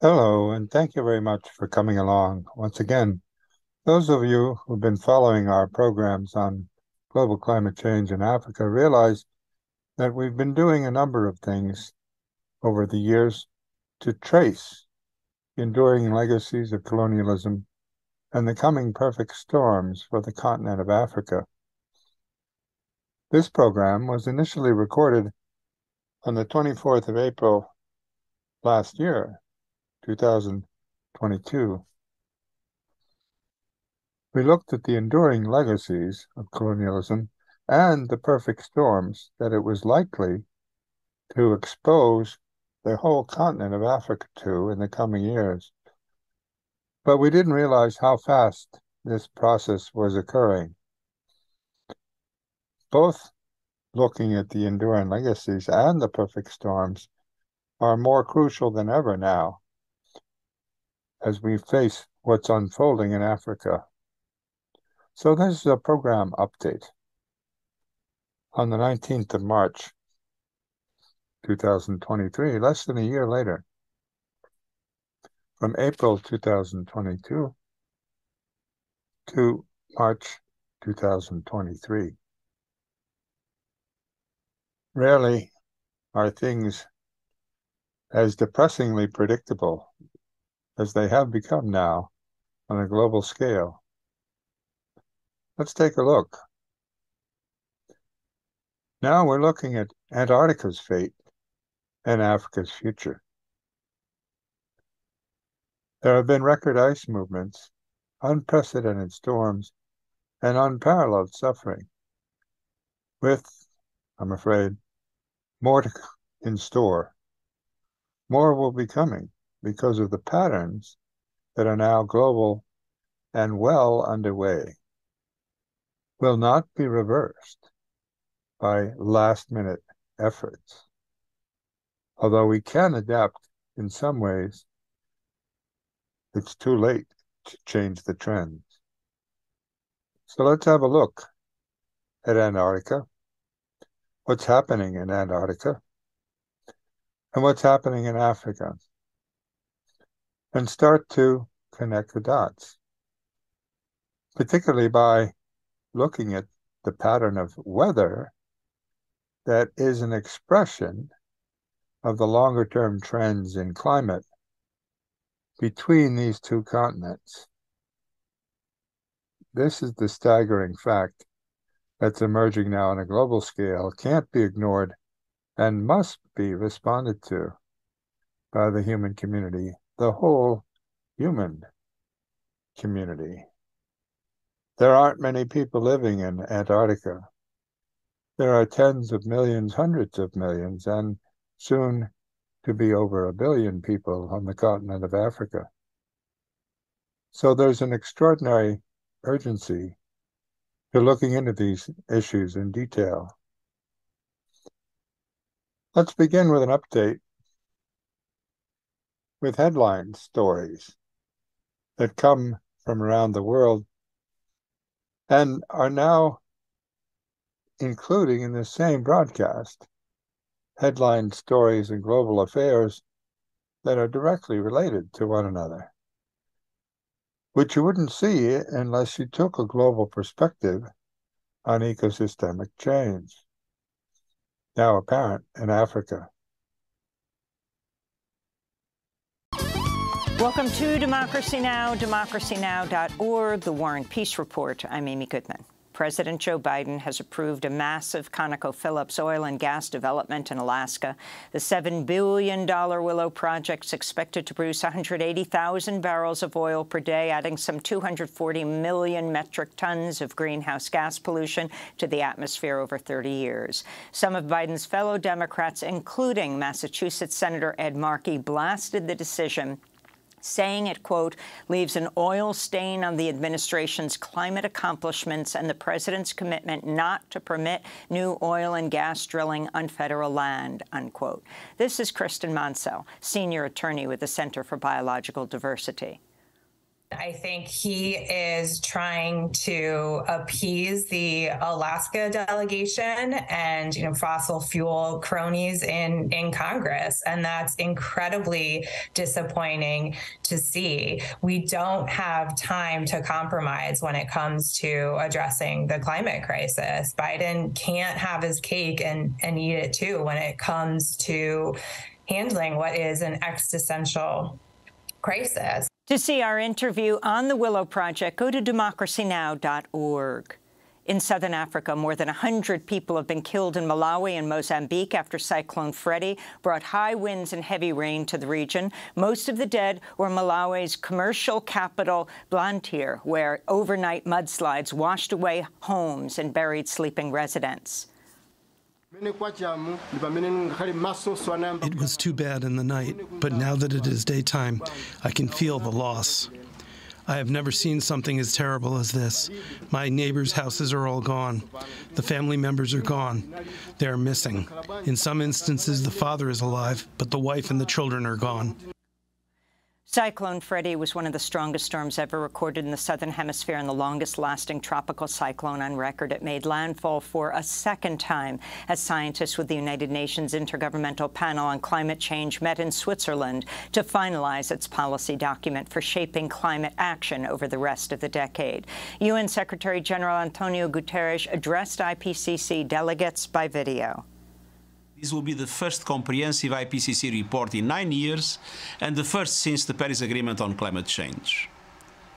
Hello, and thank you very much for coming along once again. Those of you who've been following our programs on global climate change in Africa realize that we've been doing a number of things over the years to trace the enduring legacies of colonialism and the coming perfect storms for the continent of Africa. This program was initially recorded on the 24th of April last year, 2022. We looked at the enduring legacies of colonialism and the perfect storms that it was likely to expose the whole continent of Africa to in the coming years. But we didn't realize how fast this process was occurring. Both looking at the enduring legacies and the perfect storms are more crucial than ever now as we face what's unfolding in Africa. So this is a program update. On the 19th of March, 2023, less than a year later, from April 2022 to March 2023. Rarely are things as depressingly predictable as they have become now on a global scale. Let's take a look. Now we're looking at Antarctica's fate and Africa's future. There have been record ice movements, unprecedented storms, and unparalleled suffering, with, I'm afraid, more in store. More will be coming because of the patterns that are now global and well underway. Will not be reversed by last-minute efforts. Although we can adapt in some ways, it's too late to change the trends. So let's have a look at Antarctica, what's happening in Antarctica, and what's happening in Africa, and start to connect the dots, particularly by looking at the pattern of weather that is an expression of the longer-term trends in climate between these two continents. This is the staggering fact that's emerging now on a global scale, can't be ignored, and must be responded to by the human community, the whole human community. There aren't many people living in Antarctica. There are tens of millions, hundreds of millions, and soon to be over 1 billion people on the continent of Africa. So there's an extraordinary urgency to looking into these issues in detail. Let's begin with an update with headline stories that come from around the world and are now including in the same broadcast headline stories and global affairs that are directly related to one another, which you wouldn't see unless you took a global perspective on ecosystemic change, now apparent in Africa. Welcome to Democracy Now!, democracynow.org, The War and Peace Report. I'm Amy Goodman. President Joe Biden has approved a massive ConocoPhillips oil and gas development in Alaska. The $7 billion Willow project is expected to produce 180,000 barrels of oil per day, adding some 240 million metric tons of greenhouse gas pollution to the atmosphere over 30 years. Some of Biden's fellow Democrats, including Massachusetts Senator Ed Markey, blasted the decision, saying it, quote, leaves an oil stain on the administration's climate accomplishments and the president's commitment not to permit new oil and gas drilling on federal land, unquote. This is Kristen Mansell, senior attorney with the Center for Biological Diversity. I think he is trying to appease the Alaska delegation and, fossil fuel cronies in Congress. And that's incredibly disappointing to see. We don't have time to compromise when it comes to addressing the climate crisis. Biden can't have his cake and eat it too when it comes to handling what is an existential crisis. To see our interview on the Willow Project, go to democracynow.org. In southern Africa, more than 100 people have been killed in Malawi and Mozambique after Cyclone Freddy brought high winds and heavy rain to the region. Most of the dead were Malawi's commercial capital, Blantyre, where overnight mudslides washed away homes and buried sleeping residents. It was too bad in the night, but now that it is daytime, I can feel the loss. I have never seen something as terrible as this. My neighbors' houses are all gone. The family members are gone. They are missing. In some instances, the father is alive, but the wife and the children are gone. Cyclone Freddy was one of the strongest storms ever recorded in the Southern Hemisphere and the longest-lasting tropical cyclone on record. It made landfall for a second time as scientists with the United Nations Intergovernmental Panel on Climate Change met in Switzerland to finalize its policy document for shaping climate action over the rest of the decade. UN Secretary General Antonio Guterres addressed IPCC delegates by video. This will be the first comprehensive IPCC report in 9 years and the first since the Paris Agreement on climate change.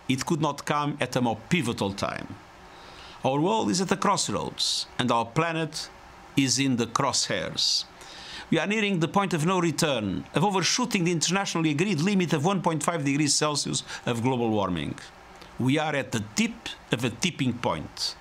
It could not come at a more pivotal time. Our world is at a crossroads, and our planet is in the crosshairs. We are nearing the point of no return, of overshooting the internationally agreed limit of 1.5 degrees Celsius of global warming. We are at the tip of a tipping point.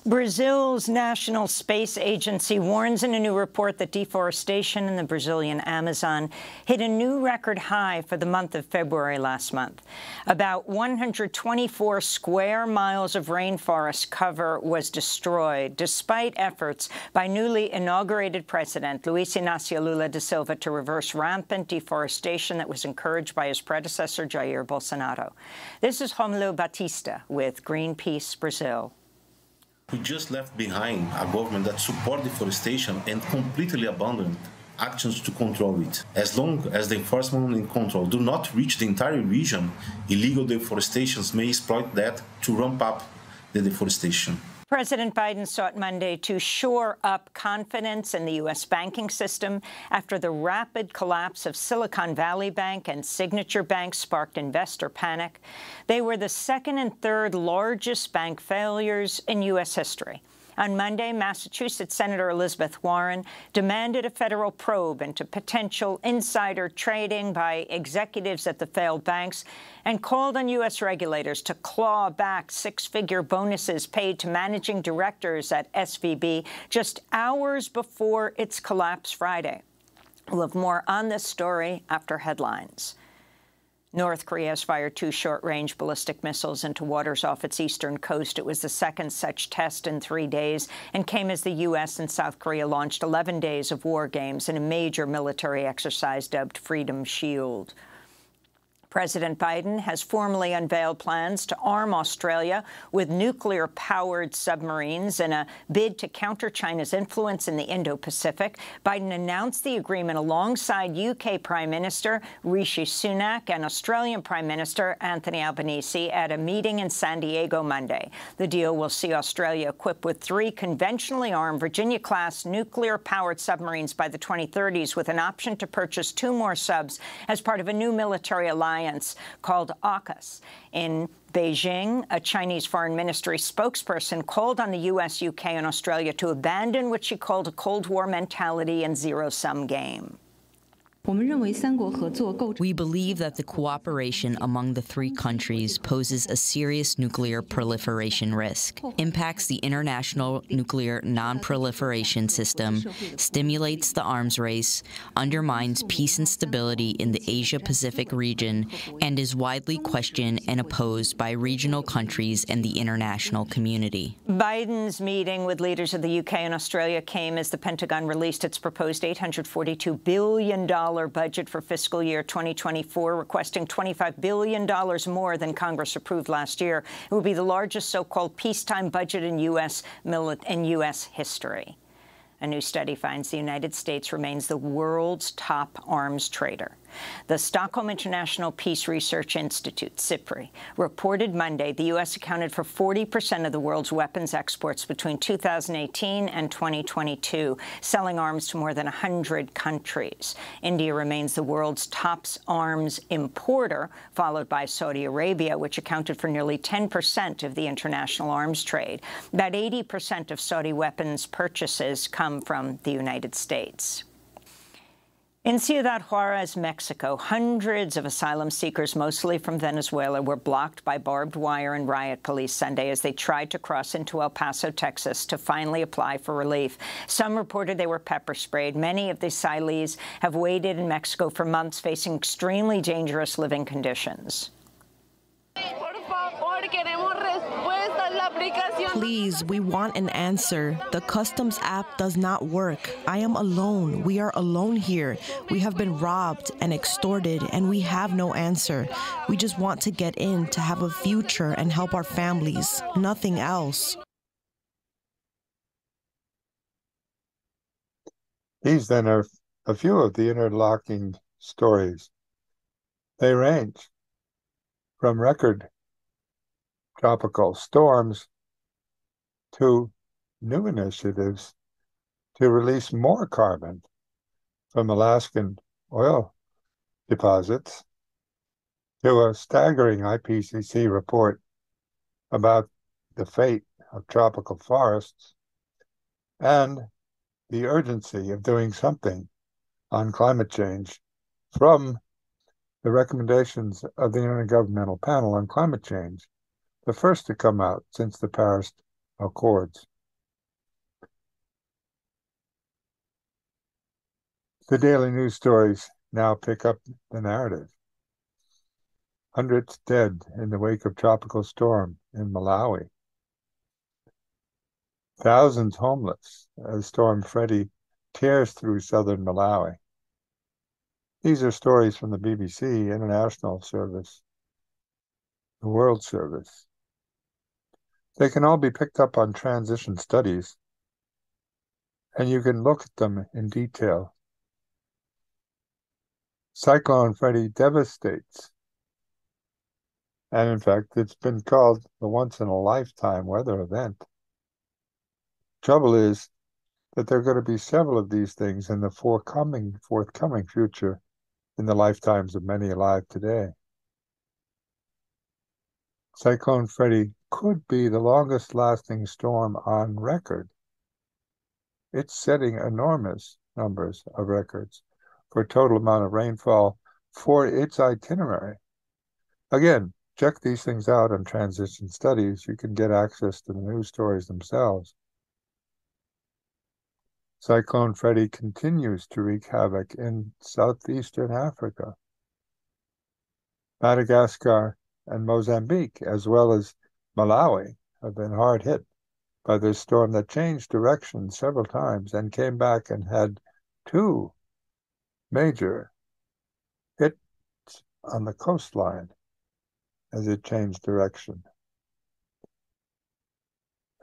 Brazil's National Space Agency warns in a new report that deforestation in the Brazilian Amazon hit a new record high for the month of February last month. About 124 square miles of rainforest cover was destroyed, despite efforts by newly inaugurated President Luiz Inácio Lula da Silva to reverse rampant deforestation that was encouraged by his predecessor, Jair Bolsonaro. This is Romulo Batista with Greenpeace Brazil. We just left behind a government that supports deforestation and completely abandoned actions to control it. As long as the enforcement and control do not reach the entire region, illegal deforestation may exploit that to ramp up the deforestation. President Biden sought Monday to shore up confidence in the U.S. banking system after the rapid collapse of Silicon Valley Bank and Signature Bank sparked investor panic. They were the second and third largest bank failures in U.S. history. On Monday, Massachusetts Senator Elizabeth Warren demanded a federal probe into potential insider trading by executives at the failed banks and called on U.S. regulators to claw back six-figure bonuses paid to managing directors at SVB just hours before its collapse Friday. We'll have more on this story after headlines. North Korea has fired 2 short-range ballistic missiles into waters off its eastern coast. It was the second such test in 3 days and came as the U.S. and South Korea launched 11 days of war games in a major military exercise dubbed Freedom Shield. President Biden has formally unveiled plans to arm Australia with nuclear-powered submarines in a bid to counter China's influence in the Indo-Pacific. Biden announced the agreement alongside UK Prime Minister Rishi Sunak and Australian Prime Minister Anthony Albanese at a meeting in San Diego Monday. The deal will see Australia equipped with 3 conventionally armed Virginia-class nuclear-powered submarines by the 2030s, with an option to purchase 2 more subs as part of a new military alliance called AUKUS. In Beijing, a Chinese foreign ministry spokesperson called on the U.S., UK, and Australia to abandon what she called a Cold War mentality and zero-sum game. We believe that the cooperation among the 3 countries poses a serious nuclear proliferation risk, impacts the international nuclear non-proliferation system, stimulates the arms race, undermines peace and stability in the Asia-Pacific region, and is widely questioned and opposed by regional countries and the international community. Biden's meeting with leaders of the UK and Australia came as the Pentagon released its proposed $842 billion budget for fiscal year 2024, requesting $25 billion more than Congress approved last year. It will be the largest so-called peacetime budget in U.S. history. A new study finds the United States remains the world's top arms trader. The Stockholm International Peace Research Institute, SIPRI, reported Monday the U.S. accounted for 40% of the world's weapons exports between 2018 and 2022, selling arms to more than 100 countries. India remains the world's top arms importer, followed by Saudi Arabia, which accounted for nearly 10% of the international arms trade. About 80% of Saudi weapons purchases come from the United States. In Ciudad Juarez, Mexico, hundreds of asylum seekers, mostly from Venezuela, were blocked by barbed wire and riot police Sunday as they tried to cross into El Paso, Texas, to finally apply for relief. Some reported they were pepper sprayed. Many of the asylees have waited in Mexico for months, facing extremely dangerous living conditions. Please, we want an answer. The customs app does not work. I am alone. We are alone here. We have been robbed and extorted, and we have no answer. We just want to get in, to have a future and help our families. Nothing else. These then are a few of the interlocking stories. They range from record tropical storms to new initiatives to release more carbon from Alaskan oil deposits to a staggering IPCC report about the fate of tropical forests and the urgency of doing something on climate change from the recommendations of the Intergovernmental Panel on Climate Change, the first to come out since the Paris Accords. The daily news stories now pick up the narrative. Hundreds dead in the wake of tropical storm in Malawi. Thousands homeless as Storm Freddie tears through southern Malawi. These are stories from the BBC International Service, the World Service. They can all be picked up on transition studies, and you can look at them in detail. Cyclone Freddie devastates, and in fact, it's been called the once-in-a-lifetime weather event. Trouble is that there are going to be several of these things in the forthcoming future in the lifetimes of many alive today. Cyclone Freddie could be the longest-lasting storm on record. It's setting enormous numbers of records for total amount of rainfall for its itinerary. Again, check these things out on transition studies. You can get access to the news stories themselves. Cyclone Freddie continues to wreak havoc in southeastern Africa. Madagascar and Mozambique, as well as Malawi, have been hard hit by this storm that changed direction several times and came back and had two major hits on the coastline as it changed direction.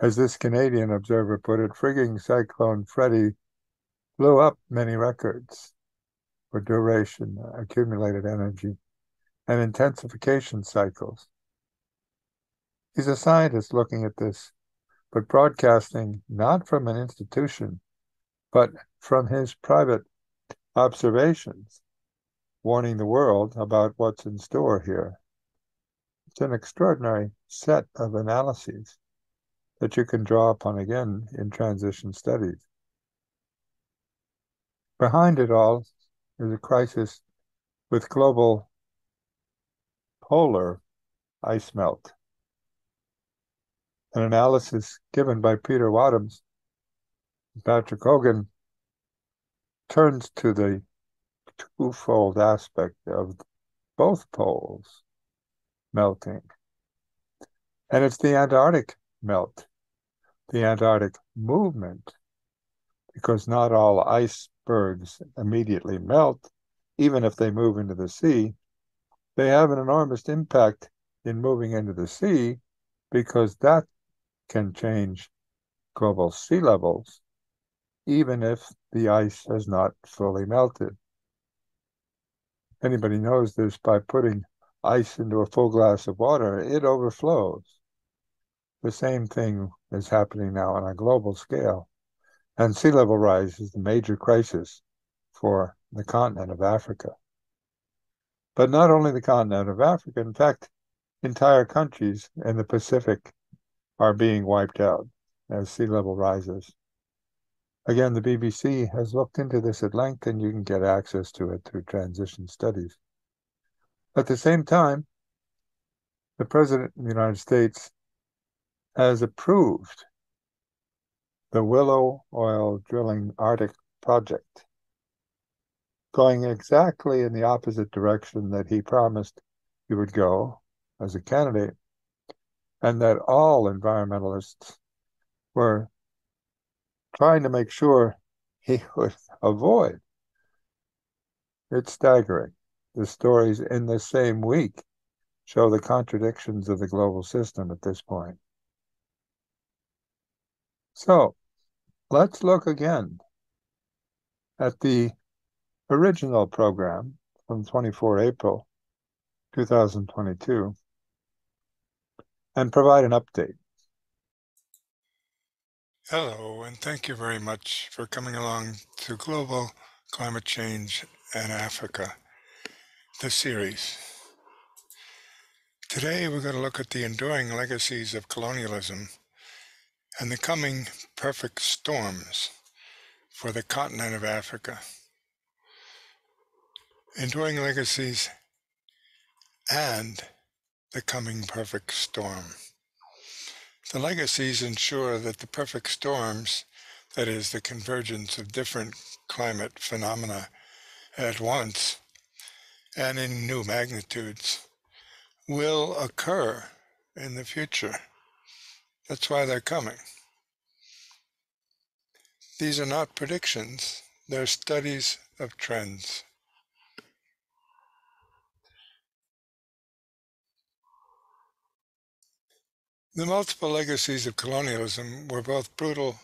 As this Canadian observer put it, frigging Cyclone Freddie blew up many records for duration, accumulated energy, and intensification cycles. He's a scientist looking at this, but broadcasting not from an institution, but from his private observations, warning the world about what's in store here. It's an extraordinary set of analyses that you can draw upon again in transition studies. Behind it all is a crisis with global polar ice melt. An analysis given by Peter Wadhams and Patrick Hogan turns to the twofold aspect of both poles melting. And it's the Antarctic melt, the Antarctic movement, because not all icebergs immediately melt. even if they move into the sea, they have an enormous impact in moving into the sea because that can change global sea levels, even if the ice has not fully melted. Anybody knows this by putting ice into a full glass of water, it overflows. The same thing is happening now on a global scale. And sea level rise is the major crisis for the continent of Africa. But not only the continent of Africa, in fact, entire countries in the Pacific are being wiped out as sea level rises. Again, the BBC has looked into this at length, and you can get access to it through transition studies. At the same time, the President of the United States has approved the Willow Oil Drilling Arctic project, going exactly in the opposite direction that he promised he would go as a candidate, and that all environmentalists were trying to make sure he would avoid. It's staggering. The stories in the same week show the contradictions of the global system at this point. So let's look again at the original program from 24 April 2022 and provide an update. Hello, and thank you very much for coming along to Global Climate Change and Africa, the series. Today we're going to look at the enduring legacies of colonialism and the coming perfect storms for the continent of Africa. Enduring legacies and the coming perfect storm. The legacies ensure that the perfect storms, that is, the convergence of different climate phenomena at once and in new magnitudes, will occur in the future. That's why they're coming. These are not predictions, they're studies of trends. The multiple legacies of colonialism were both brutal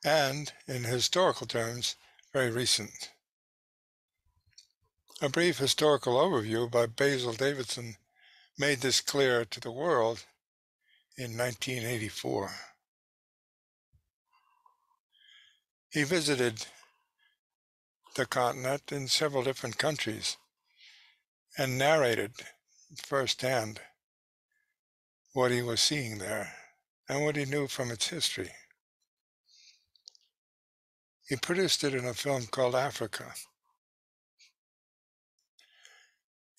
and, in historical terms, very recent. A brief historical overview by Basil Davidson made this clear to the world in 1984. He visited the continent in several different countries and narrated firsthand what he was seeing there and what he knew from its history. He produced it in a film called Africa.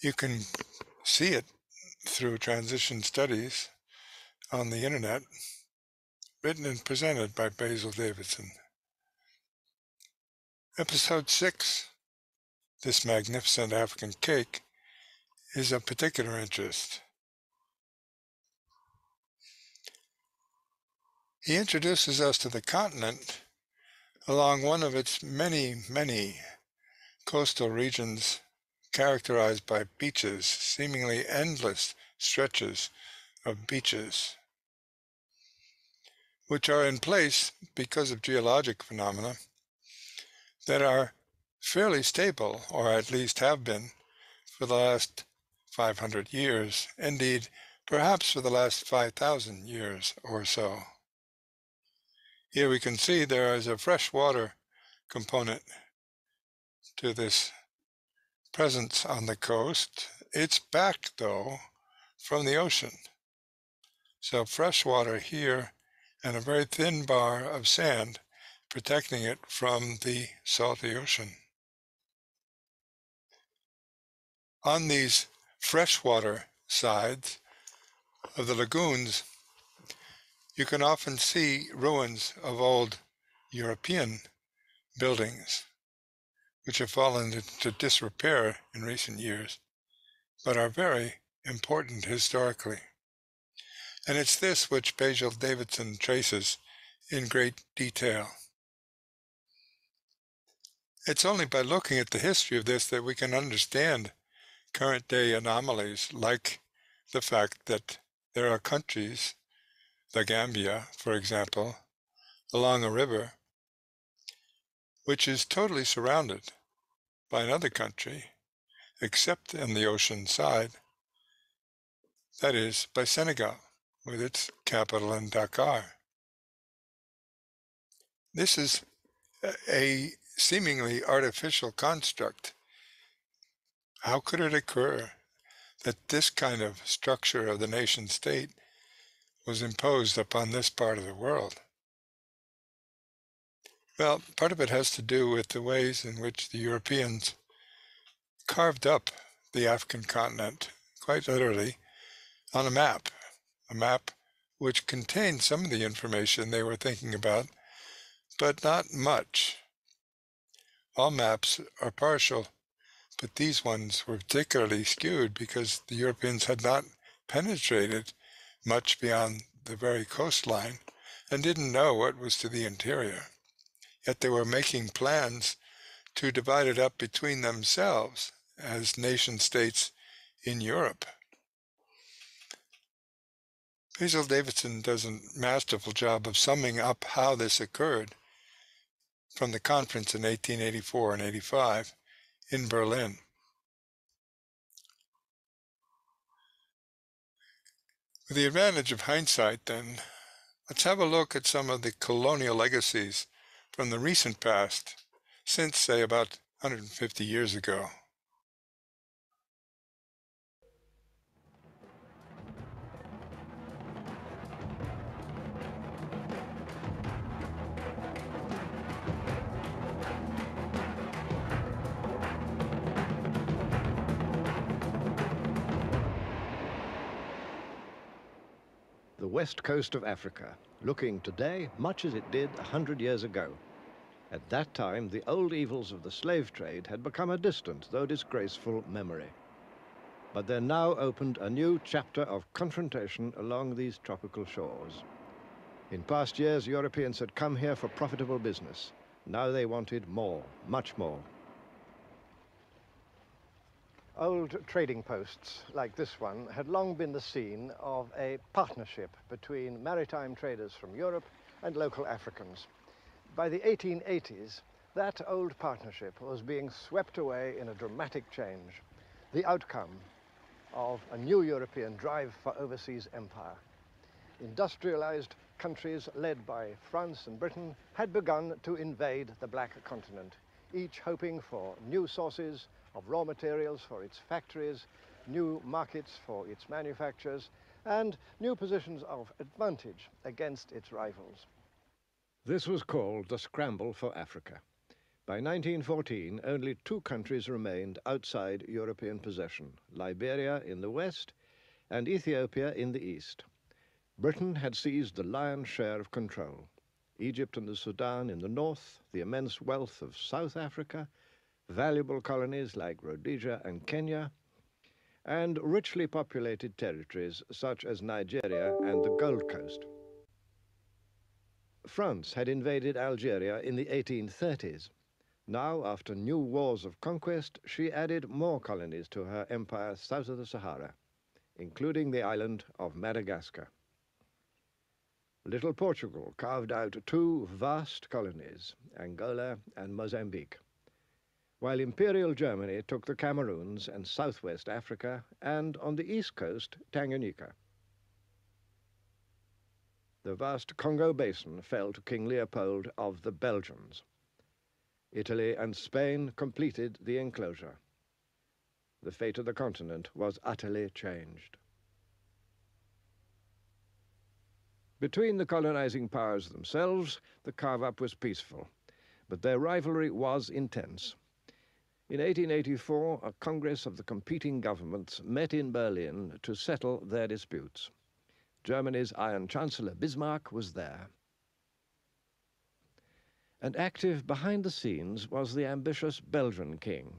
You can see it through transition studies on the internet, written and presented by Basil Davidson. Episode 6, This Magnificent African Cake, is of particular interest. He introduces us to the continent along one of its many, many coastal regions characterized by beaches, seemingly endless stretches of beaches, which are in place because of geologic phenomena that are fairly stable, or at least have been, for the last 500 years, indeed, perhaps for the last 5,000 years or so. Here we can see there is a freshwater component to this presence on the coast. It's back, though, from the ocean. So freshwater here and a very thin bar of sand protecting it from the salty ocean. On these freshwater sides of the lagoons, you can often see ruins of old European buildings, which have fallen into disrepair in recent years, but are very important historically. And it's this which Basil Davidson traces in great detail. It's only by looking at the history of this that we can understand current-day anomalies, like the fact that there are countries, the Gambia, for example, along a river, which is totally surrounded by another country, except on the ocean side, that is, by Senegal, with its capital in Dakar. This is a seemingly artificial construct. How could it occur that this kind of structure of the nation state was imposed upon this part of the world? Well, part of it has to do with the ways in which the Europeans carved up the African continent, quite literally, on a map which contained some of the information they were thinking about, but not much. All maps are partial, but these ones were particularly skewed because the Europeans had not penetrated much beyond the very coastline and didn't know what was to the interior. Yet they were making plans to divide it up between themselves as nation states in Europe. Basil Davidson does a masterful job of summing up how this occurred from the conference in 1884 and 85 in Berlin. With the advantage of hindsight, then, let's have a look at some of the colonial legacies from the recent past, since, say, about 150 years ago. The west coast of Africa, looking today much as it did 100 years ago. At that time, the old evils of the slave trade had become a distant, though disgraceful, memory. But there now opened a new chapter of confrontation along these tropical shores. In past years, Europeans had come here for profitable business. Now they wanted more, much more. Old trading posts like this one had long been the scene of a partnership between maritime traders from Europe and local Africans. By the 1880s, that old partnership was being swept away in a dramatic change, the outcome of a new European drive for overseas empire. Industrialized countries led by France and Britain had begun to invade the Black Continent, each hoping for new sources of raw materials for its factories, new markets for its manufacturers, and new positions of advantage against its rivals. This was called the Scramble for Africa. By 1914, only two countries remained outside European possession, Liberia in the west and Ethiopia in the east. Britain had seized the lion's share of control. Egypt and the Sudan in the north, the immense wealth of South Africa, valuable colonies like Rhodesia and Kenya, and richly populated territories such as Nigeria and the Gold Coast. France had invaded Algeria in the 1830s. Now, after new wars of conquest, she added more colonies to her empire south of the Sahara, including the island of Madagascar. Little Portugal carved out two vast colonies, Angola and Mozambique, while Imperial Germany took the Cameroons and southwest Africa, and on the east coast, Tanganyika. The vast Congo basin fell to King Leopold of the Belgians. Italy and Spain completed the enclosure. The fate of the continent was utterly changed. Between the colonizing powers themselves, the carve-up was peaceful, but their rivalry was intense. In 1884, a Congress of the competing governments met in Berlin to settle their disputes. Germany's Iron Chancellor Bismarck was there. And active behind the scenes was the ambitious Belgian king.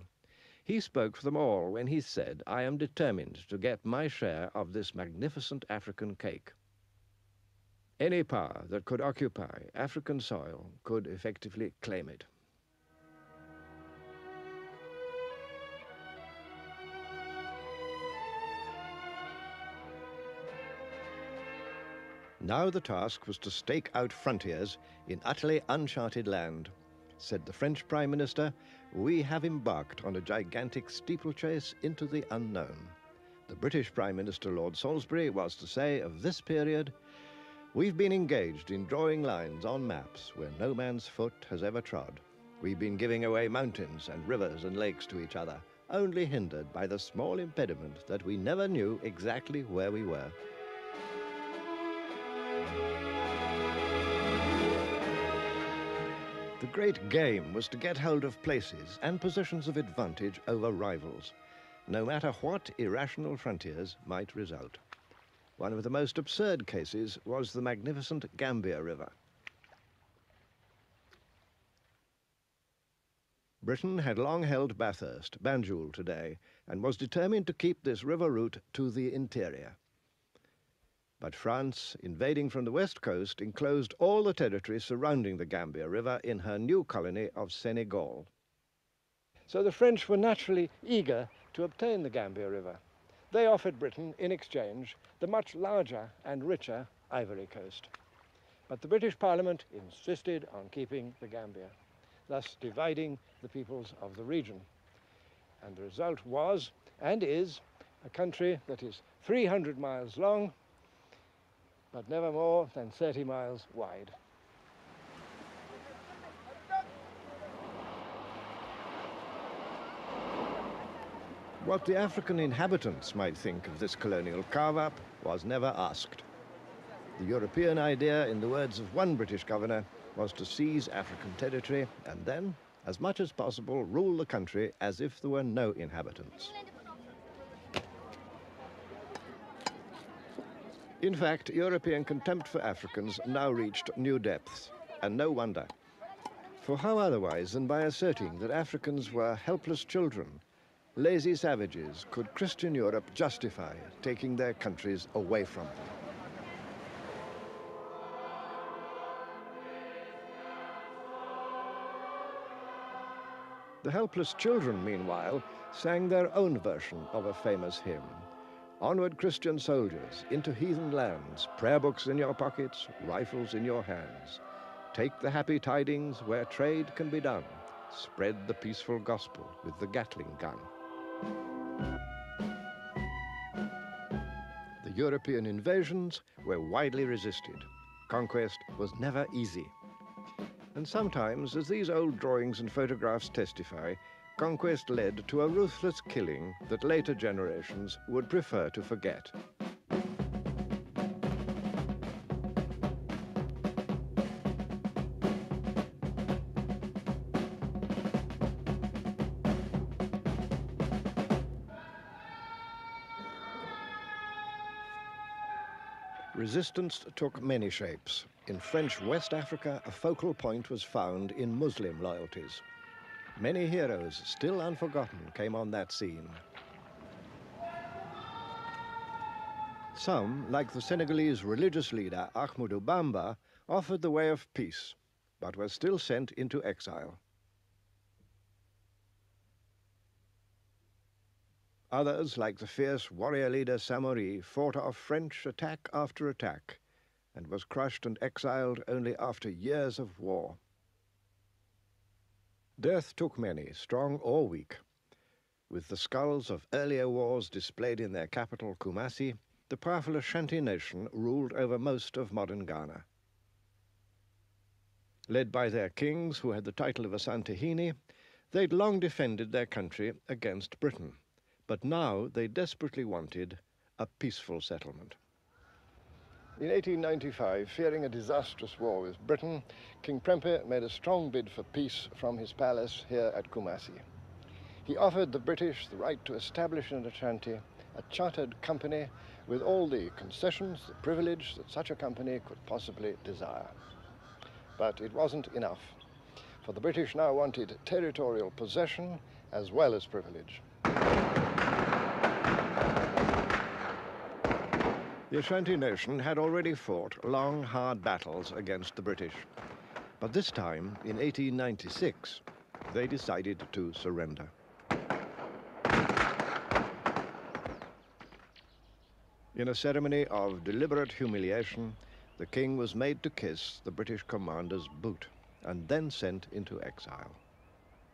He spoke for them all when he said, "I am determined to get my share of this magnificent African cake." Any power that could occupy African soil could effectively claim it. Now the task was to stake out frontiers in utterly uncharted land. Said the French Prime Minister, "We have embarked on a gigantic steeplechase into the unknown." The British Prime Minister, Lord Salisbury, was to say of this period, "We've been engaged in drawing lines on maps where no man's foot has ever trod. We've been giving away mountains and rivers and lakes to each other, only hindered by the small impediment that we never knew exactly where we were." The great game was to get hold of places and positions of advantage over rivals, no matter what irrational frontiers might result. One of the most absurd cases was the magnificent Gambia River. Britain had long held Bathurst, Banjul today, and was determined to keep this river route to the interior. But France, invading from the west coast, enclosed all the territory surrounding the Gambia River in her new colony of Senegal. So the French were naturally eager to obtain the Gambia River. They offered Britain, in exchange, the much larger and richer Ivory Coast. But the British Parliament insisted on keeping the Gambia, thus dividing the peoples of the region. And the result was, and is, a country that is 300 miles long, but never more than 30 miles wide. What the African inhabitants might think of this colonial carve-up was never asked. The European idea, in the words of one British governor, was to seize African territory and then, as much as possible, rule the country as if there were no inhabitants. In fact, European contempt for Africans now reached new depths, and no wonder. For how otherwise than by asserting that Africans were helpless children, lazy savages, could Christian Europe justify taking their countries away from them? The helpless children, meanwhile, sang their own version of a famous hymn. Onward, Christian soldiers, into heathen lands, prayer books in your pockets, rifles in your hands. Take the happy tidings where trade can be done. Spread the peaceful gospel with the Gatling gun. The European invasions were widely resisted. Conquest was never easy. And sometimes, as these old drawings and photographs testify, conquest led to a ruthless killing that later generations would prefer to forget. Resistance took many shapes. In French West Africa, a focal point was found in Muslim loyalties. Many heroes, still unforgotten, came on that scene. Some, like the Senegalese religious leader Ahmadou Bamba, offered the way of peace, but were still sent into exile. Others, like the fierce warrior leader Samori, fought off French attack after attack, and was crushed and exiled only after years of war. Death took many, strong or weak. With the skulls of earlier wars displayed in their capital, Kumasi, the powerful Ashanti nation ruled over most of modern Ghana. Led by their kings, who had the title of Asantehene, they'd long defended their country against Britain, but now they desperately wanted a peaceful settlement. In 1895, fearing a disastrous war with Britain, King Prempeh made a strong bid for peace from his palace here at Kumasi. He offered the British the right to establish in Ashanti a chartered company with all the concessions, the privilege that such a company could possibly desire. But it wasn't enough, for the British now wanted territorial possession as well as privilege. The Ashanti nation had already fought long, hard battles against the British. But this time, in 1896, they decided to surrender. In a ceremony of deliberate humiliation, the king was made to kiss the British commander's boot and then sent into exile.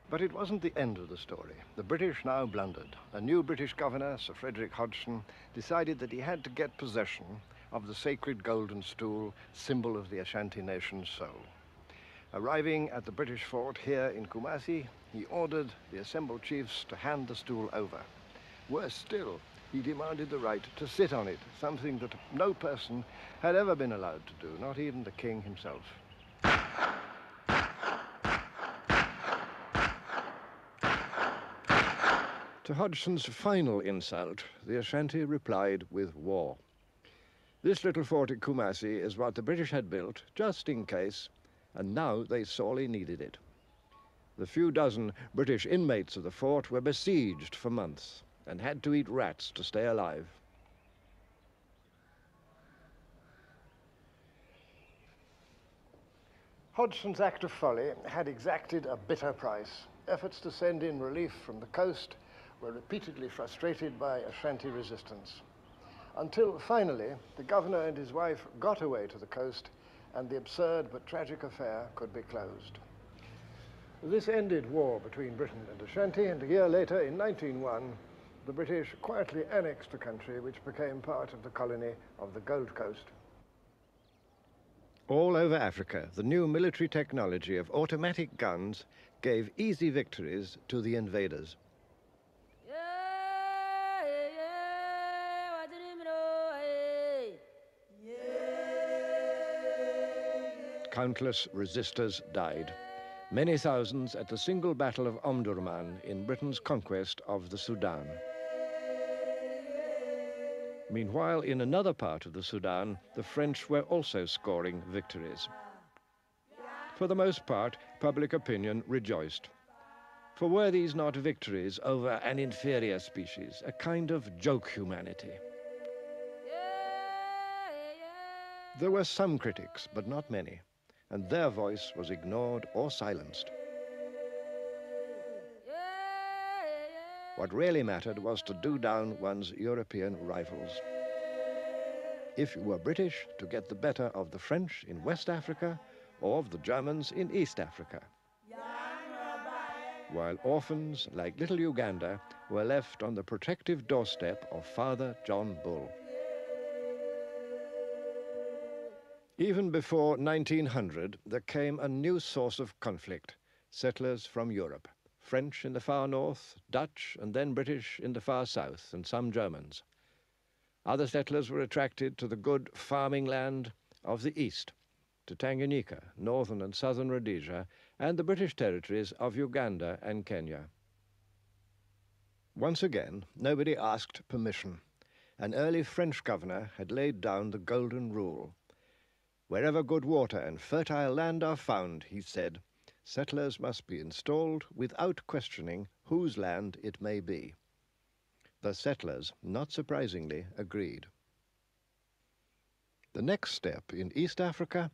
But it wasn't the end of the story. The British now blundered. A new British governor, Sir Frederick Hodgson, decided that he had to get possession of the sacred golden stool, symbol of the Ashanti nation's soul. Arriving at the British fort here in Kumasi, he ordered the assembled chiefs to hand the stool over. Worse still, he demanded the right to sit on it, something that no person had ever been allowed to do, not even the king himself. To Hodgson's final insult, the Ashanti replied with war. This little fort at Kumasi is what the British had built, just in case, and now they sorely needed it. The few dozen British inmates of the fort were besieged for months and had to eat rats to stay alive. Hodgson's act of folly had exacted a bitter price. Efforts to send in relief from the coast were repeatedly frustrated by Ashanti resistance, until finally the governor and his wife got away to the coast and the absurd but tragic affair could be closed. This ended war between Britain and Ashanti, and a year later, in 1901, the British quietly annexed the country, which became part of the colony of the Gold Coast. All over Africa, the new military technology of automatic guns gave easy victories to the invaders. Countless resistors died. Many thousands at the single battle of Omdurman in Britain's conquest of the Sudan. Meanwhile, in another part of the Sudan, the French were also scoring victories. For the most part, public opinion rejoiced. For were these not victories over an inferior species, a kind of joke humanity? There were some critics, but not many, and their voice was ignored or silenced. What really mattered was to do down one's European rivals. If you were British, to get the better of the French in West Africa or of the Germans in East Africa, while orphans like little Uganda were left on the protective doorstep of Father John Bull. Even before 1900, there came a new source of conflict: settlers from Europe. French in the far north, Dutch and then British in the far south, and some Germans. Other settlers were attracted to the good farming land of the east, to Tanganyika, northern and southern Rhodesia, and the British territories of Uganda and Kenya. Once again, nobody asked permission. An early French governor had laid down the golden rule. Wherever good water and fertile land are found, he said, settlers must be installed without questioning whose land it may be. The settlers, not surprisingly, agreed. The next step in East Africa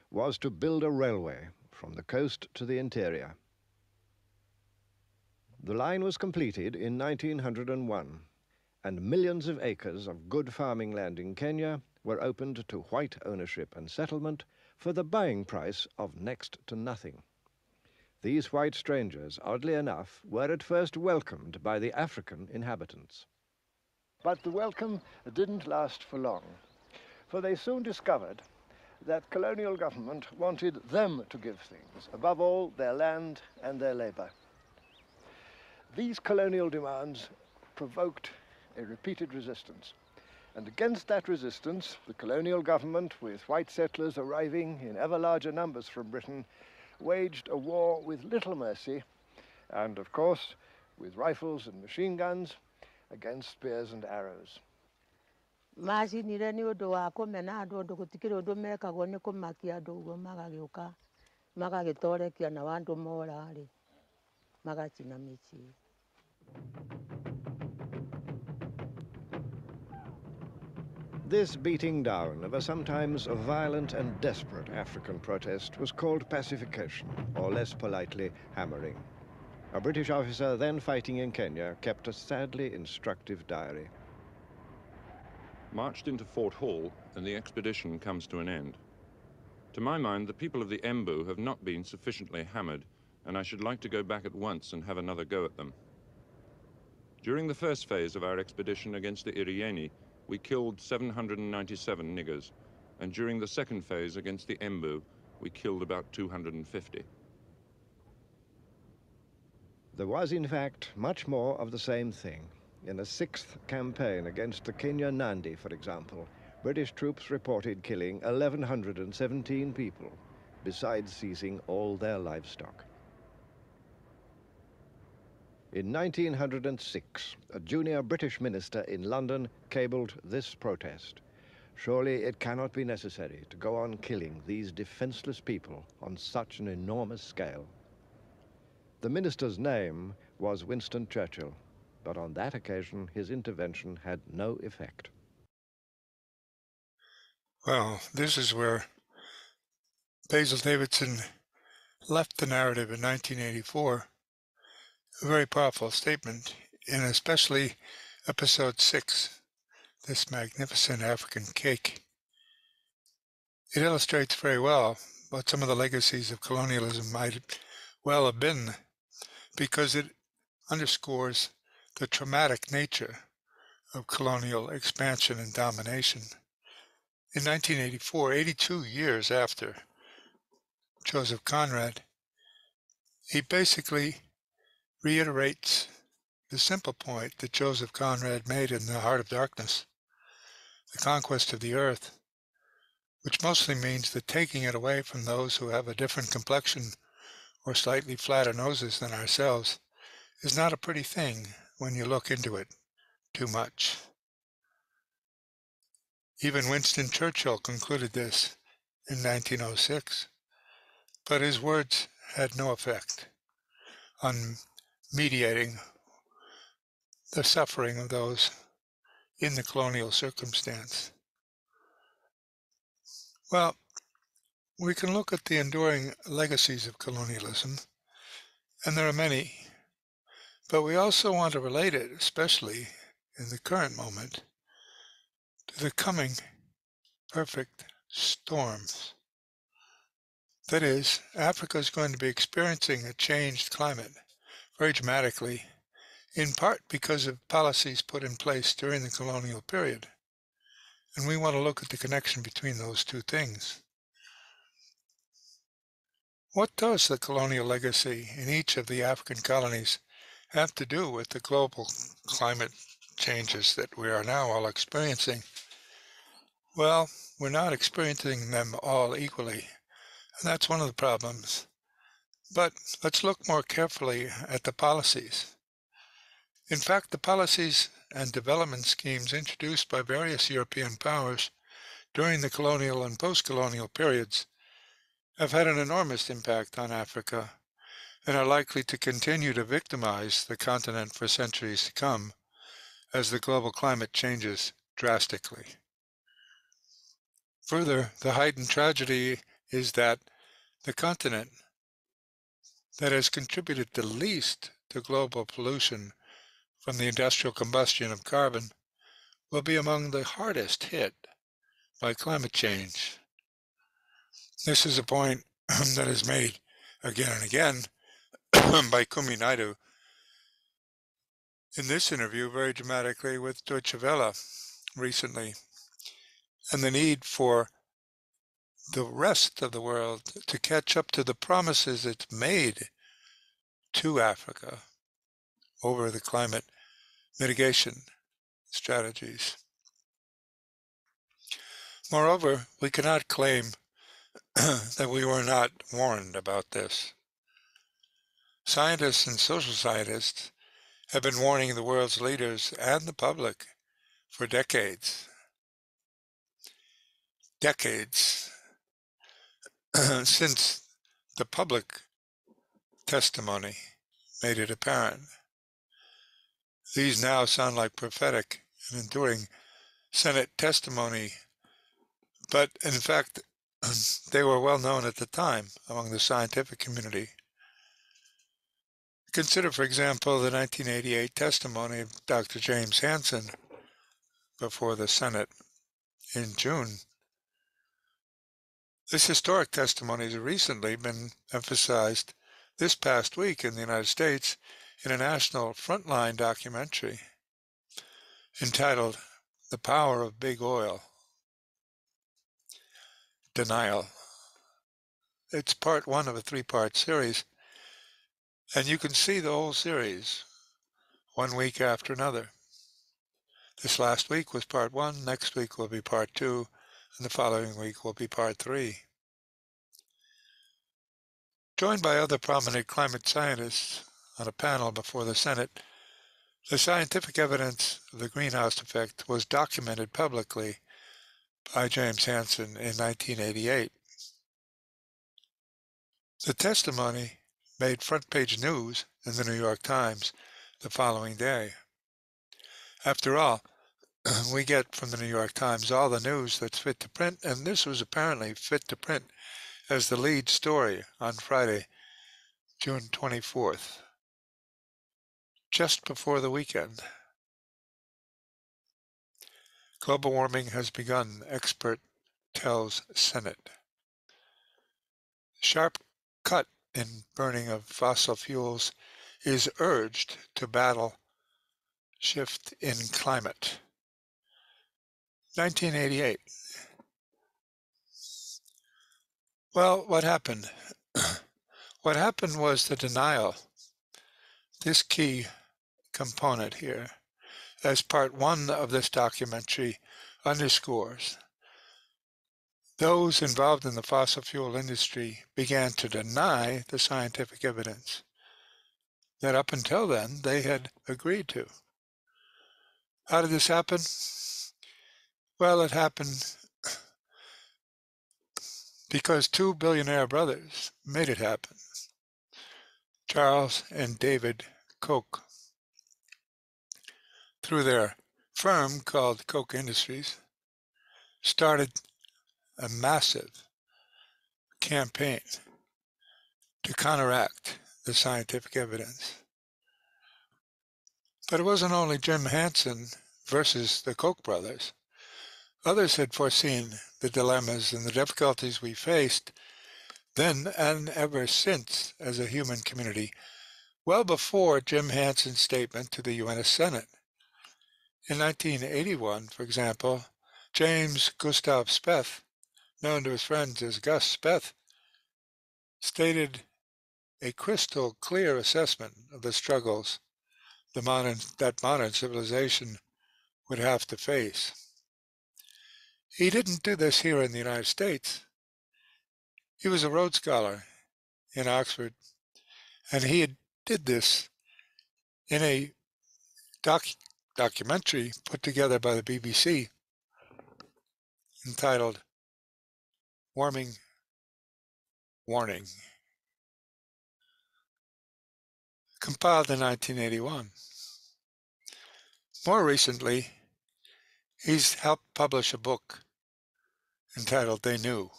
was to build a railway from the coast to the interior. The line was completed in 1901, and millions of acres of good farming land in Kenya were opened to white ownership and settlement for the buying price of next to nothing. These white strangers, oddly enough, were at first welcomed by the African inhabitants. But the welcome didn't last for long, for they soon discovered that colonial government wanted them to give things, above all their land and their labor. These colonial demands provoked a repeated resistance. And against that resistance, the colonial government, with white settlers arriving in ever larger numbers from Britain, waged a war with little mercy, and of course, with rifles and machine guns against spears and arrows. This beating down of a sometimes violent and desperate African protest was called pacification, or less politely, hammering. A British officer then fighting in Kenya kept a sadly instructive diary. marched into Fort Hall, and the expedition comes to an end. To my mind, the people of the Embu have not been sufficiently hammered, and I should like to go back at once and have another go at them. During the first phase of our expedition against the Irieni, we killed 797 niggers, and during the second phase against the Embu, we killed about 250. There was, in fact, much more of the same thing. In a sixth campaign against the Kenya Nandi, for example, British troops reported killing 1,117 people, besides seizing all their livestock. In 1906, a junior British minister in London cabled this protest: "Surely it cannot be necessary to go on killing these defenseless people on such an enormous scale." The minister's name was Winston Churchill, but on that occasion his intervention had no effect. Well, this is where Basil Davidson left the narrative in 1984. A very powerful statement, in especially episode 6, this magnificent African cake. It illustrates very well what some of the legacies of colonialism might well have been, because it underscores the traumatic nature of colonial expansion and domination. In 1984, 82 years after Joseph Conrad, he basically reiterates the simple point that Joseph Conrad made in The Heart of Darkness, the conquest of the earth, which mostly means the taking it away from those who have a different complexion or slightly flatter noses than ourselves, is not a pretty thing when you look into it too much. Even Winston Churchill concluded this in 1906, but his words had no effect on mediating the suffering of those in the colonial circumstance. Well, we can look at the enduring legacies of colonialism, and there are many, but we also want to relate it, especially in the current moment, to the coming perfect storms. That is, Africa is going to be experiencing a changed climate very dramatically, in part because of policies put in place during the colonial period. And we want to look at the connection between those two things. What does the colonial legacy in each of the African colonies have to do with the global climate changes that we are now all experiencing? Well, we're not experiencing them all equally, and that's one of the problems. But let's look more carefully at the policies. In fact, the policies and development schemes introduced by various European powers during the colonial and post-colonial periods have had an enormous impact on Africa and are likely to continue to victimize the continent for centuries to come as the global climate changes drastically. Further, the heightened tragedy is that the continent that has contributed the least to global pollution from the industrial combustion of carbon will be among the hardest hit by climate change. This is a point that is made again and again by Kumi Naidoo in this interview very dramatically with Deutsche Welle recently, and the need for the rest of the world to catch up to the promises it's made to Africa over the climate mitigation strategies. Moreover, we cannot claim that we were not warned about this. Scientists and social scientists have been warning the world's leaders and the public for decades. Decades since the public testimony made it apparent. These now sound like prophetic and enduring Senate testimony, but in fact, they were well known at the time among the scientific community. Consider, for example, the 1988 testimony of Dr. James Hansen, before the Senate in June. This historic testimony has recently been emphasized this past week in the United States in a national frontline documentary entitled "The Power of Big Oil: Denial." It's part one of a three-part series, and you can see the whole series one week after another. This last week was part one, next week will be part two, and the following week will be part three. Joined by other prominent climate scientists on a panel before the Senate, the scientific evidence of the greenhouse effect was documented publicly by James Hansen in 1988. The testimony made front-page news in the New York Times the following day. After all, we get from the New York Times all the news that's fit to print, and this was apparently fit to print as the lead story on Friday, June 24th, just before the weekend. Global warming has begun, expert tells Senate. Sharp cut in burning of fossil fuels is urged to battle shift in climate. 1988. Well, what happened? What happened was the denial, this key component here, as part one of this documentary underscores. Those involved in the fossil fuel industry began to deny the scientific evidence that up until then they had agreed to. How did this happen? Well, it happened because two billionaire brothers made it happen. Charles and David Koch. Through their firm called Koch Industries, started a massive campaign to counteract the scientific evidence. But it wasn't only Jim Hansen versus the Koch brothers. Others had foreseen the dilemmas and the difficulties we faced then and ever since as a human community, well before Jim Hansen's statement to the U.S. Senate. In 1981, for example, James Gustav Speth, known to his friends as Gus Speth, stated a crystal clear assessment of the struggles that modern civilization would have to face. He didn't do this here in the United States. He was a Rhodes Scholar in Oxford, and he did this in a documentary put together by the BBC entitled Warming Warning, compiled in 1981. More recently, he's helped publish a book entitled They Knew,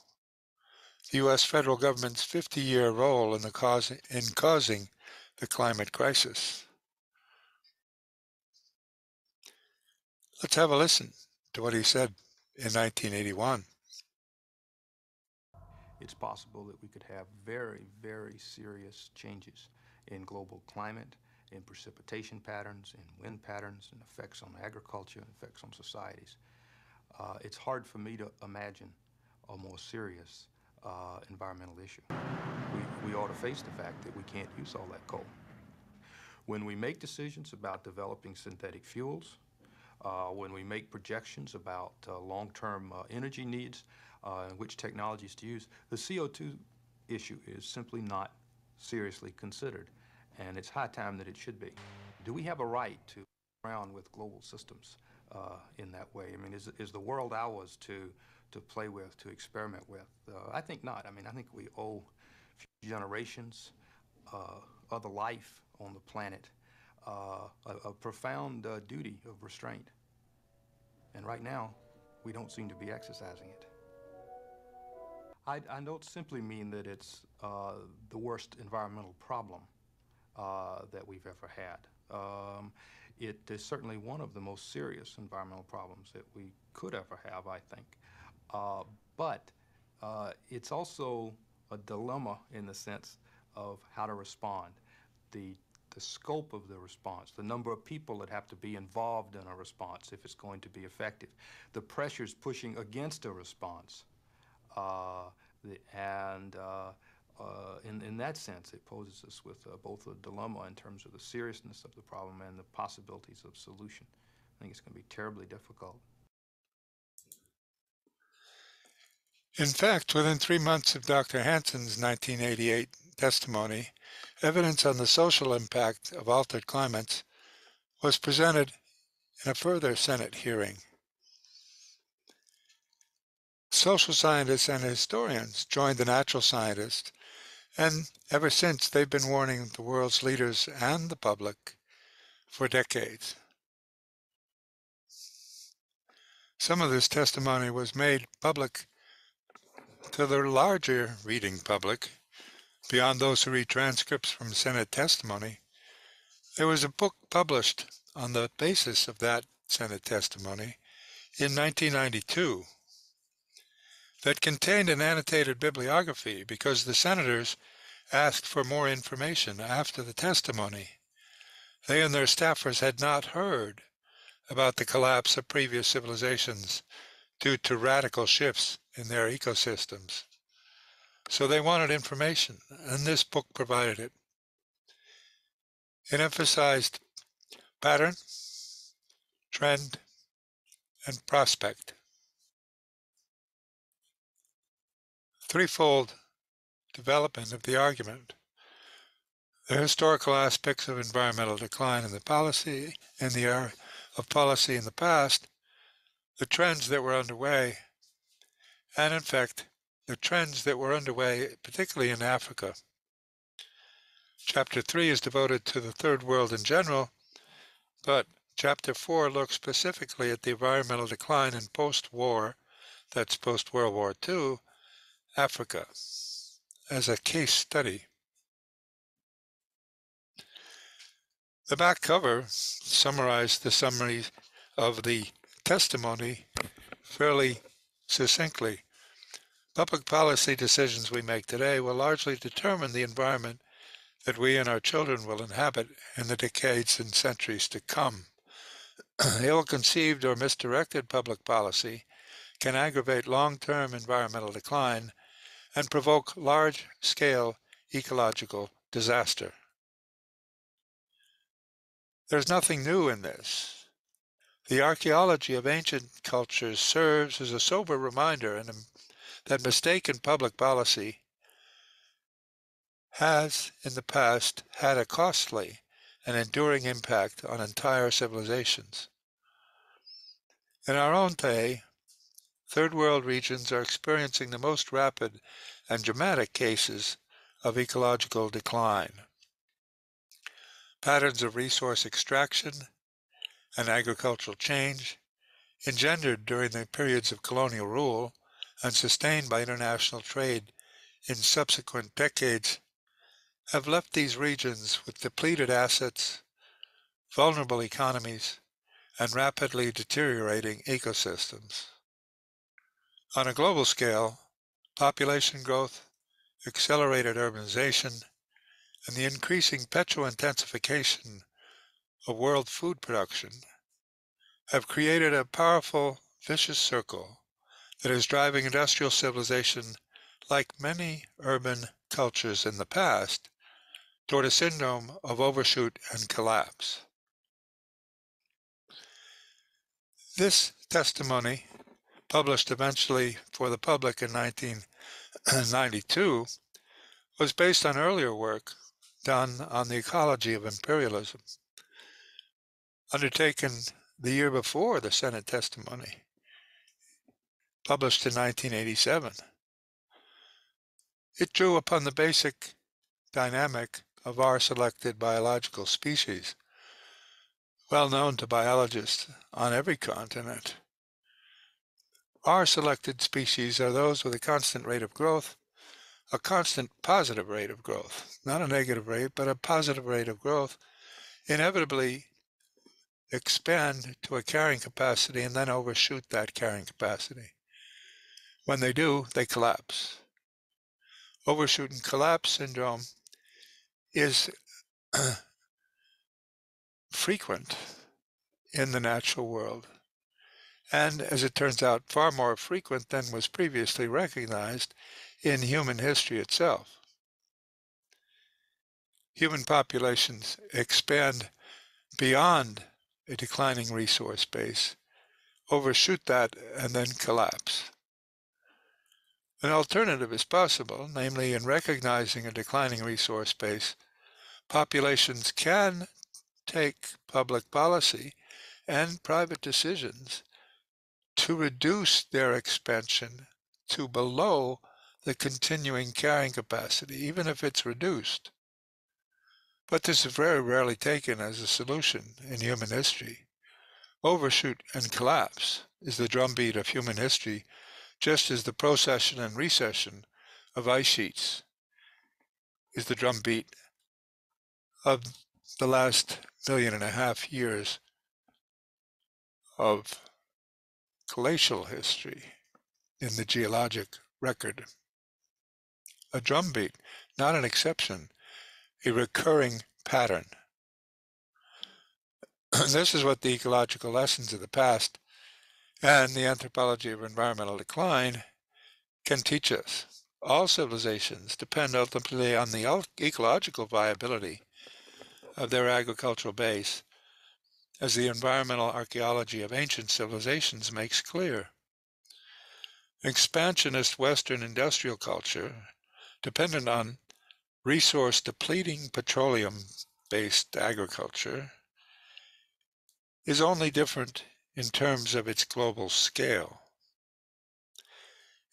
the U.S. federal government's 50-year role in causing the climate crisis. Let's have a listen to what he said in 1981. It's possible that we could have very, very serious changes in global climate, in precipitation patterns, in wind patterns, and effects on agriculture, and effects on societies. It's hard for me to imagine a more serious environmental issue. We ought to face the fact that we can't use all that coal. When we make decisions about developing synthetic fuels, when we make projections about long-term energy needs, and which technologies to use, the CO2 issue is simply not seriously considered, and it's high time that it should be. Do we have a right to play around with global systems in that way? I mean, is the world ours to play with, to experiment with? I think not. I mean, I think we owe future generations, other life on the planet, a profound duty of restraint. And right now, we don't seem to be exercising it. I don't simply mean that it's the worst environmental problem that we've ever had. it is certainly one of the most serious environmental problems that we could ever have, I think. But it's also a dilemma in the sense of how to respond. The scope of the response, the number of people that have to be involved in a response if it's going to be effective, the pressures pushing against a response, in that sense, it poses us with both a dilemma in terms of the seriousness of the problem and the possibilities of solution. I think it's going to be terribly difficult. In fact, within 3 months of Dr. Hansen's 1988 testimony, evidence on the social impact of altered climates was presented in a further Senate hearing. Social scientists and historians joined the natural scientists, and ever since they've been warning the world's leaders and the public for decades. Some of this testimony was made public to the larger reading public. Beyond those who read transcripts from Senate testimony, there was a book published on the basis of that Senate testimony in 1992 that contained an annotated bibliography because the senators asked for more information after the testimony. They and their staffers had not heard about the collapse of previous civilizations due to radical shifts in their ecosystems. So they wanted information, and this book provided it. It emphasized pattern, trend, and prospect. Threefold development of the argument. The historical aspects of environmental decline in the policy in the era of policy in the past, the trends that were underway, and in fact, the trends that were underway, particularly in Africa. Chapter 3 is devoted to the Third World in general, but Chapter 4 looks specifically at the environmental decline in post-war, that's post-World War II, Africa, as a case study. The back cover summarized the summary of the testimony fairly succinctly. Public policy decisions we make today will largely determine the environment that we and our children will inhabit in the decades and centuries to come. Ill-conceived or misdirected public policy can aggravate long-term environmental decline and provoke large-scale ecological disaster. There's nothing new in this. The archaeology of ancient cultures serves as a sober reminder that mistaken public policy has, in the past, had a costly and enduring impact on entire civilizations. In our own day, third world regions are experiencing the most rapid and dramatic cases of ecological decline. Patterns of resource extraction and agricultural change, engendered during the periods of colonial rule and sustained by international trade in subsequent decades, have left these regions with depleted assets, vulnerable economies, and rapidly deteriorating ecosystems. On a global scale, population growth, accelerated urbanization, and the increasing petro-intensification of world food production have created a powerful, vicious circle that is driving industrial civilization, like many urban cultures in the past, toward a syndrome of overshoot and collapse. This testimony, published eventually for the public in 1992, was based on earlier work done on the ecology of imperialism, undertaken the year before the Senate testimony, published in 1987. It drew upon the basic dynamic of our selected biological species, well known to biologists on every continent. Our selected species are those with a constant rate of growth, a constant positive rate of growth, not a negative rate, but a positive rate of growth, inevitably expand to a carrying capacity and then overshoot that carrying capacity. When they do, they collapse. Overshoot and collapse syndrome is frequent in the natural world, and as it turns out, far more frequent than was previously recognized in human history itself. Human populations expand beyond a declining resource base, overshoot that, and then collapse. An alternative is possible, namely in recognizing a declining resource base, populations can take public policy and private decisions to reduce their expansion to below the continuing carrying capacity, even if it's reduced. But this is very rarely taken as a solution in human history. Overshoot and collapse is the drumbeat of human history, just as the procession and recession of ice sheets is the drumbeat of the last 1.5 million years of glacial history in the geologic record. A drumbeat, not an exception, a recurring pattern. This is what the ecological lessons of the past and the anthropology of environmental decline can teach us. All civilizations depend ultimately on the ecological viability of their agricultural base, as the environmental archaeology of ancient civilizations makes clear. Expansionist Western industrial culture, dependent on resource-depleting petroleum-based agriculture, is only different in terms of its global scale.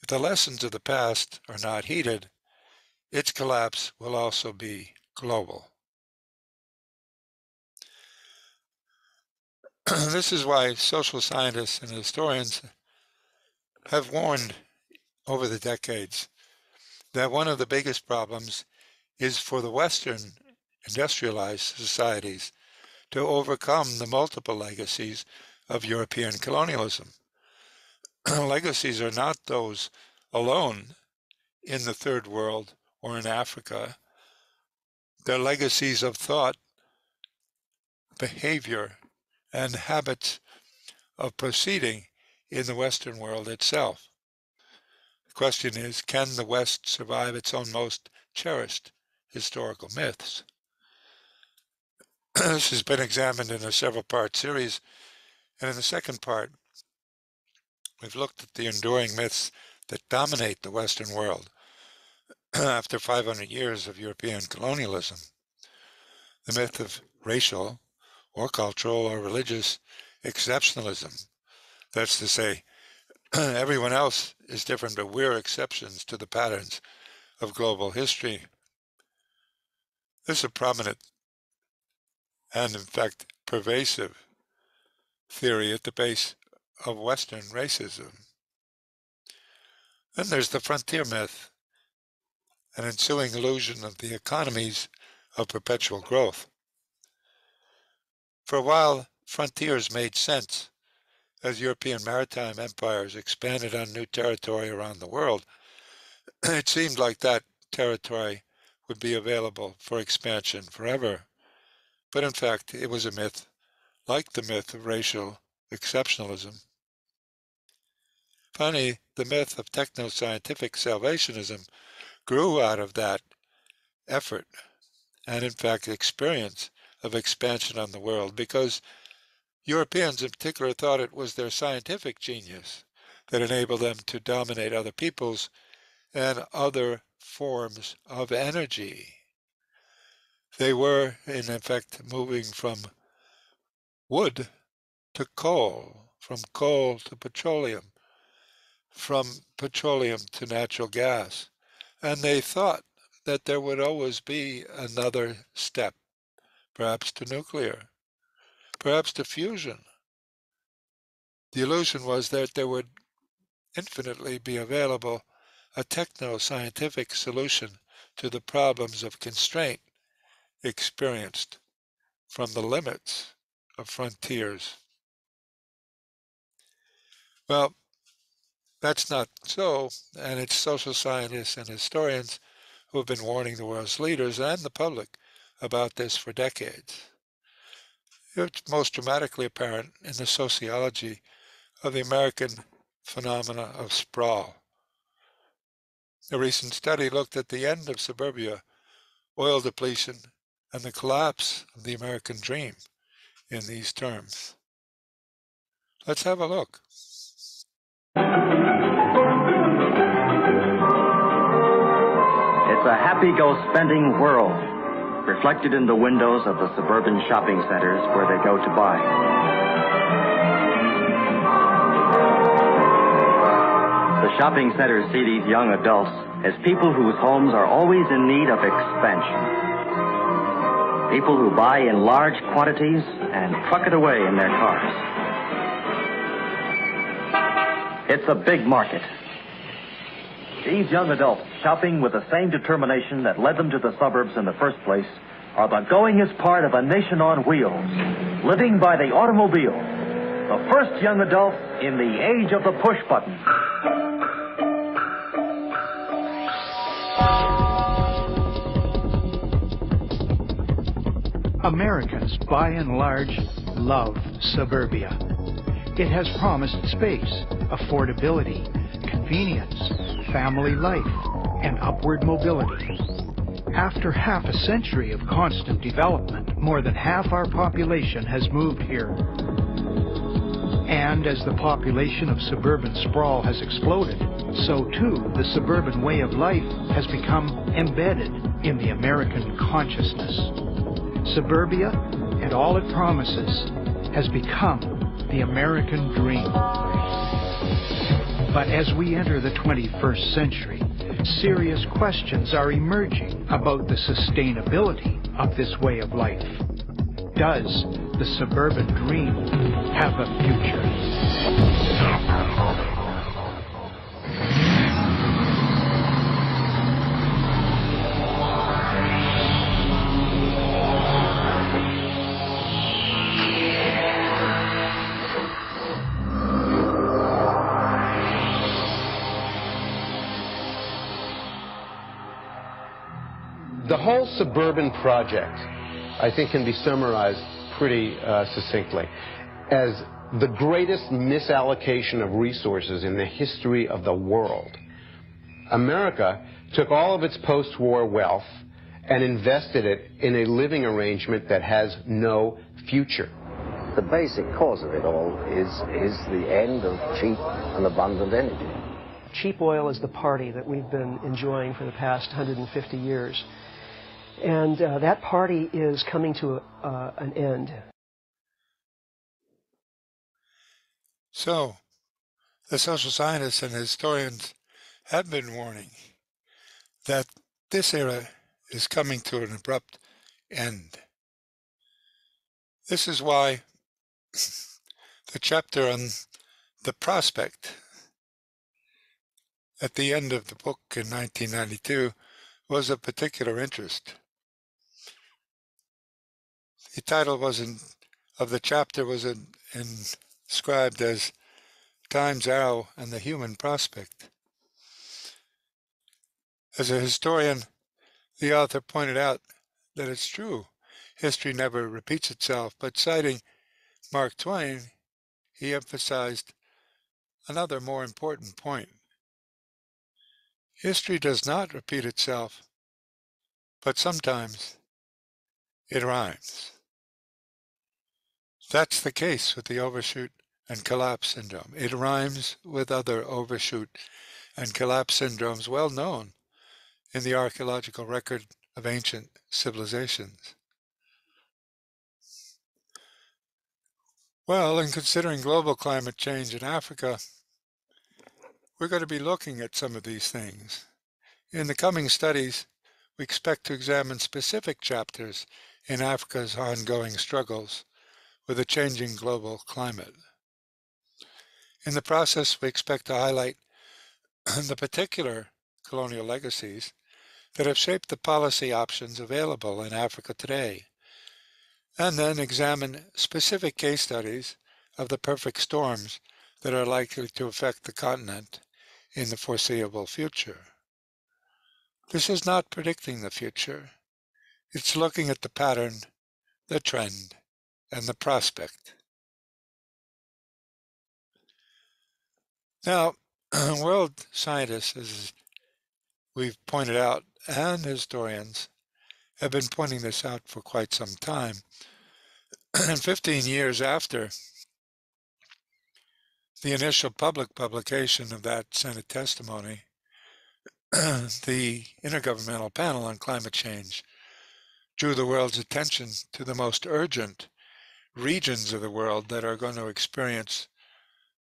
If the lessons of the past are not heeded, its collapse will also be global. This is why social scientists and historians have warned over the decades that one of the biggest problems is for the Western industrialized societies to overcome the multiple legacies of European colonialism. Legacies are not those alone in the Third World or in Africa. They're legacies of thought, behavior, and habits of proceeding in the Western world itself. The question is, can the West survive its own most cherished historical myths? This has been examined in a several-part series, and in the second part, we've looked at the enduring myths that dominate the Western world after 500 years of European colonialism. The myth of racial or cultural or religious exceptionalism. That's to say, everyone else is different, but we're exceptions to the patterns of global history. This is a prominent and, in fact, pervasive theory at the base of Western racism. Then there's the frontier myth, an ensuing illusion of the economies of perpetual growth. For a while, frontiers made sense as European maritime empires expanded on new territory around the world. It seemed like that territory would be available for expansion forever. But in fact, it was a myth, like the myth of racial exceptionalism. Finally, the myth of techno-scientific salvationism grew out of that effort and, in fact, experience of expansion on the world, because Europeans in particular thought it was their scientific genius that enabled them to dominate other peoples and other forms of energy. They were, in effect, moving from wood to coal, from coal to petroleum, from petroleum to natural gas. And they thought that there would always be another step, perhaps to nuclear, perhaps to fusion. The illusion was that there would infinitely be available a techno-scientific solution to the problems of constraint experienced from the limits of frontiers. Well, that's not so, and it's social scientists and historians who have been warning the world's leaders and the public about this for decades. It's most dramatically apparent in the sociology of the American phenomena of sprawl. A recent study looked at the end of suburbia, oil depletion, and the collapse of the American dream in these terms. Let's have a look. It's a happy-go-spending world, reflected in the windows of the suburban shopping centers where they go to buy. The shopping centers see these young adults as people whose homes are always in need of expansion. People who buy in large quantities and truck it away in their cars. It's a big market. These young adults, shopping with the same determination that led them to the suburbs in the first place, are the goingest part of a nation on wheels, living by the automobile. The first young adults in the age of the push button. Americans, by and large, love suburbia. It has promised space, affordability, convenience, family life, and upward mobility. After half a century of constant development, more than half our population has moved here. And as the population of suburban sprawl has exploded, so too the suburban way of life has become embedded in the American consciousness. Suburbia and all it promises has become the American dream. But as we enter the 21st century, serious questions are emerging about the sustainability of this way of life. Does the suburban dream have a future? The whole suburban project, I think, can be summarized pretty succinctly as the greatest misallocation of resources in the history of the world. America took all of its post-war wealth and invested it in a living arrangement that has no future. The basic cause of it all is the end of cheap and abundant energy. Cheap oil is the party that we've been enjoying for the past 150 years. And that party is coming to an end. So, the social scientists and historians have been warning that this era is coming to an abrupt end. This is why the chapter on the prospect at the end of the book in 1992 was of particular interest. The title of the chapter was inscribed as Time's Arrow and the Human Prospect. As a historian, the author pointed out that it's true, history never repeats itself, but citing Mark Twain, he emphasized another more important point. History does not repeat itself, but sometimes it rhymes. That's the case with the overshoot and collapse syndrome. It rhymes with other overshoot and collapse syndromes well known in the archaeological record of ancient civilizations. Well, in considering global climate change in Africa, we're going to be looking at some of these things. In the coming studies, we expect to examine specific chapters in Africa's ongoing struggles with a changing global climate. In the process, we expect to highlight the particular colonial legacies that have shaped the policy options available in Africa today, and then examine specific case studies of the perfect storms that are likely to affect the continent in the foreseeable future. This is not predicting the future. It's looking at the pattern, the trend, and the prospect. Now, world scientists, as we've pointed out, and historians have been pointing this out for quite some time. And 15 years after the initial public publication of that Senate testimony, the Intergovernmental Panel on Climate Change drew the world's attention to the most urgent regions of the world that are going to experience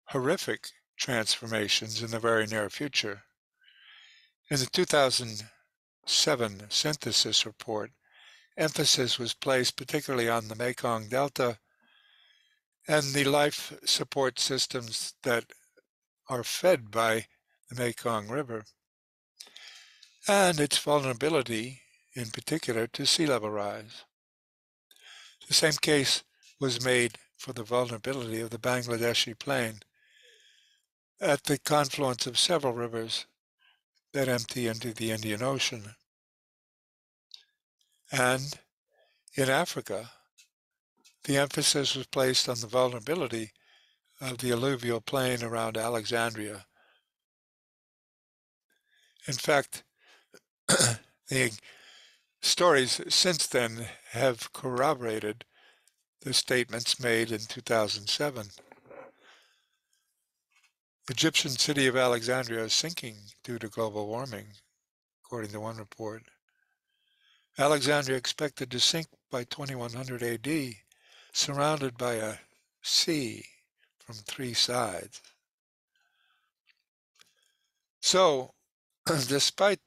horrific transformations in the very near future. In the 2007 synthesis report, emphasis was placed particularly on the Mekong Delta and the life support systems that are fed by the Mekong River, and its vulnerability in particular to sea level rise. The same case was made for the vulnerability of the Bangladeshi plain at the confluence of several rivers that empty into the Indian Ocean. And in Africa, the emphasis was placed on the vulnerability of the alluvial plain around Alexandria. In fact, the stories since then have corroborated the statements made in 2007. The Egyptian city of Alexandria is sinking due to global warming, according to one report. Alexandria expected to sink by 2100 AD, surrounded by a sea from 3 sides. So, despite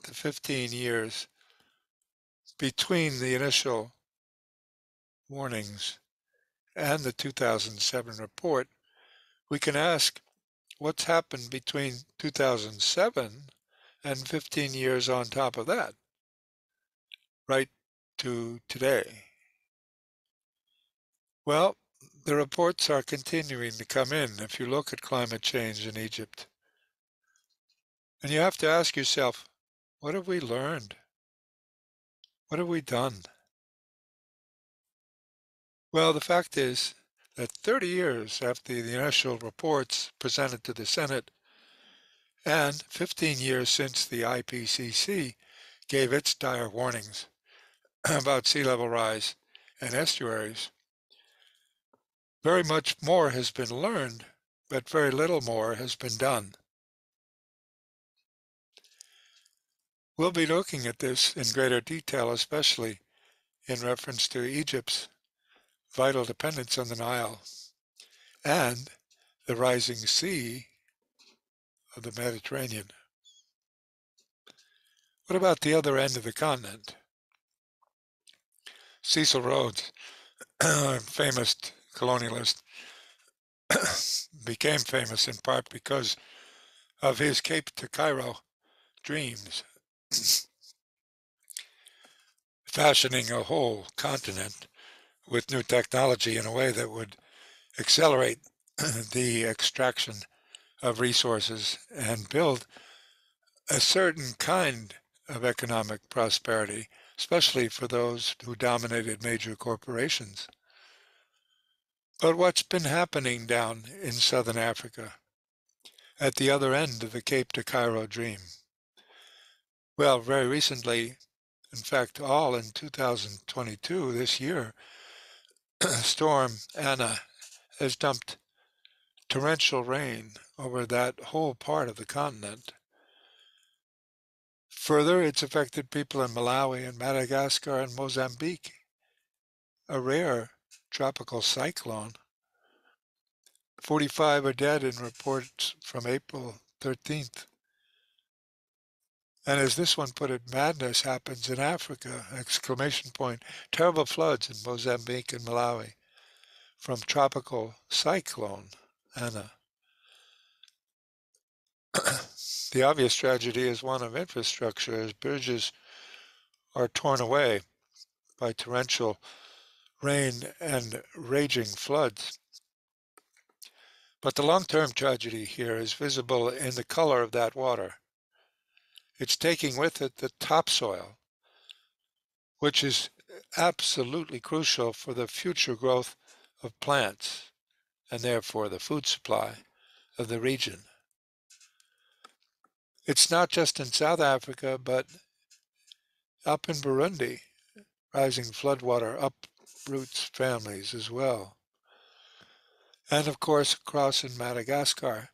the 15 years between the initial warnings and the 2007 report, we can ask what's happened between 2007 and 15 years on top of that, right to today. Well, the reports are continuing to come in if you look at climate change in Egypt. And you have to ask yourself, what have we learned? What have we done? Well, the fact is that 30 years after the initial reports presented to the Senate and 15 years since the IPCC gave its dire warnings about sea level rise and estuaries, very much more has been learned, but very little more has been done. We'll be looking at this in greater detail, especially in reference to Egypt's vital dependence on the Nile and the rising sea of the Mediterranean. What about the other end of the continent? Cecil Rhodes, a famous colonialist, became famous in part because of his Cape to Cairo dreams, fashioning a whole continent with new technology in a way that would accelerate the extraction of resources and build a certain kind of economic prosperity, especially for those who dominated major corporations. But what's been happening down in southern Africa at the other end of the Cape to Cairo dream? Well, very recently, in fact, all in 2022, this year, Storm Anna has dumped torrential rain over that whole part of the continent. Further, it's affected people in Malawi and Madagascar and Mozambique, a rare tropical cyclone. 45 are dead in reports from April 13th. And as this one put it, madness happens in Africa, exclamation point. Terrible floods in Mozambique and Malawi from tropical cyclone Anna. The obvious tragedy is one of infrastructure as bridges are torn away by torrential rain and raging floods. But the long-term tragedy here is visible in the color of that water. It's taking with it the topsoil, which is absolutely crucial for the future growth of plants and therefore the food supply of the region. It's not just in South Africa, but up in Burundi, rising floodwater uproots families as well. And of course, across in Madagascar,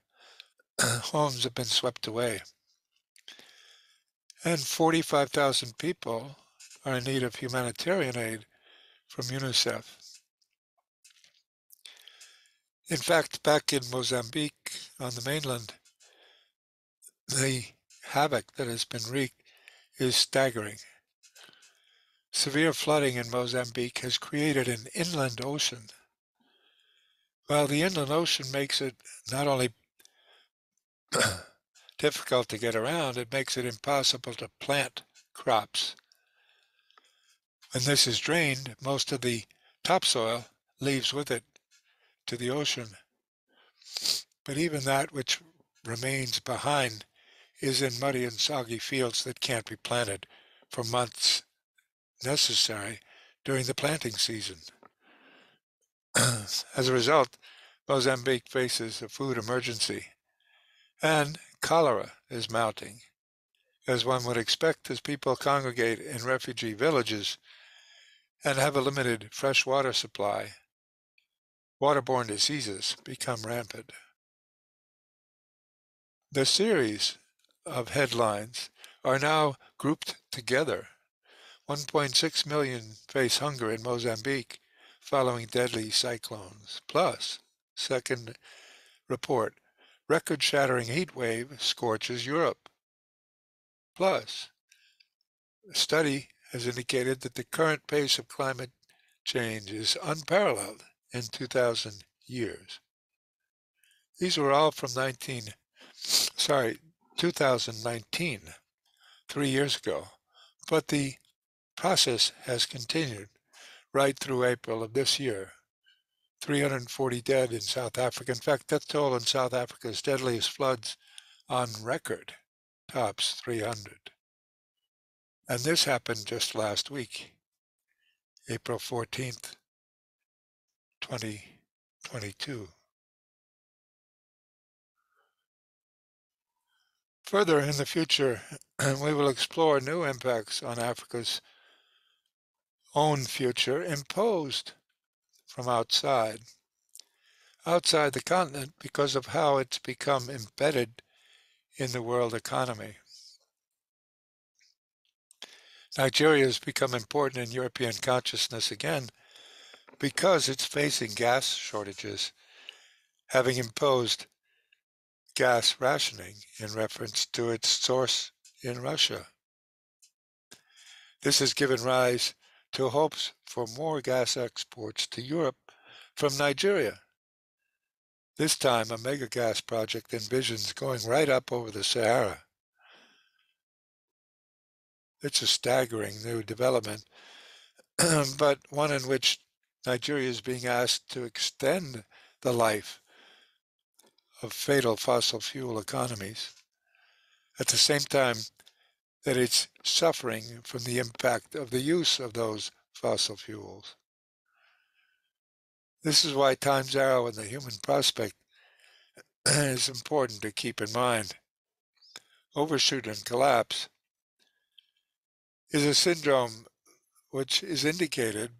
homes have been swept away. And 45,000 people are in need of humanitarian aid from UNICEF. In fact, back in Mozambique on the mainland, the havoc that has been wreaked is staggering. Severe flooding in Mozambique has created an inland ocean. While the inland ocean makes it not only difficult to get around, it makes it impossible to plant crops. When this is drained, most of the topsoil leaves with it to the ocean. But even that which remains behind is in muddy and soggy fields that can't be planted for months necessary during the planting season. As a result, Mozambique faces a food emergency, and cholera is mounting, as one would expect as people congregate in refugee villages and have a limited fresh water supply. Waterborne diseases become rampant. The series of headlines are now grouped together. 1.6 million face hunger in Mozambique following deadly cyclones. Plus, second report, record-shattering heat wave scorches Europe. Plus, a study has indicated that the current pace of climate change is unparalleled in 2,000 years. These were all from 2019, 3 years ago, but the process has continued right through April of this year. 340 dead in South Africa. In fact, death toll in South Africa's deadliest floods on record tops 300. And this happened just last week, April 14th, 2022. Further in the future, we will explore new impacts on Africa's own future imposed from outside the continent because of how it's become embedded in the world economy. Nigeria has become important in European consciousness again because it's facing gas shortages, having imposed gas rationing in reference to its source in Russia. This has given rise to hopes for more gas exports to Europe from Nigeria. This time, a mega gas project envisions going right up over the Sahara. It's a staggering new development, but one in which Nigeria is being asked to extend the life of fatal fossil fuel economies, at the same time that it's suffering from the impact of the use of those fossil fuels. This is why time's arrow in the human prospect is important to keep in mind. Overshoot and collapse is a syndrome which is indicated.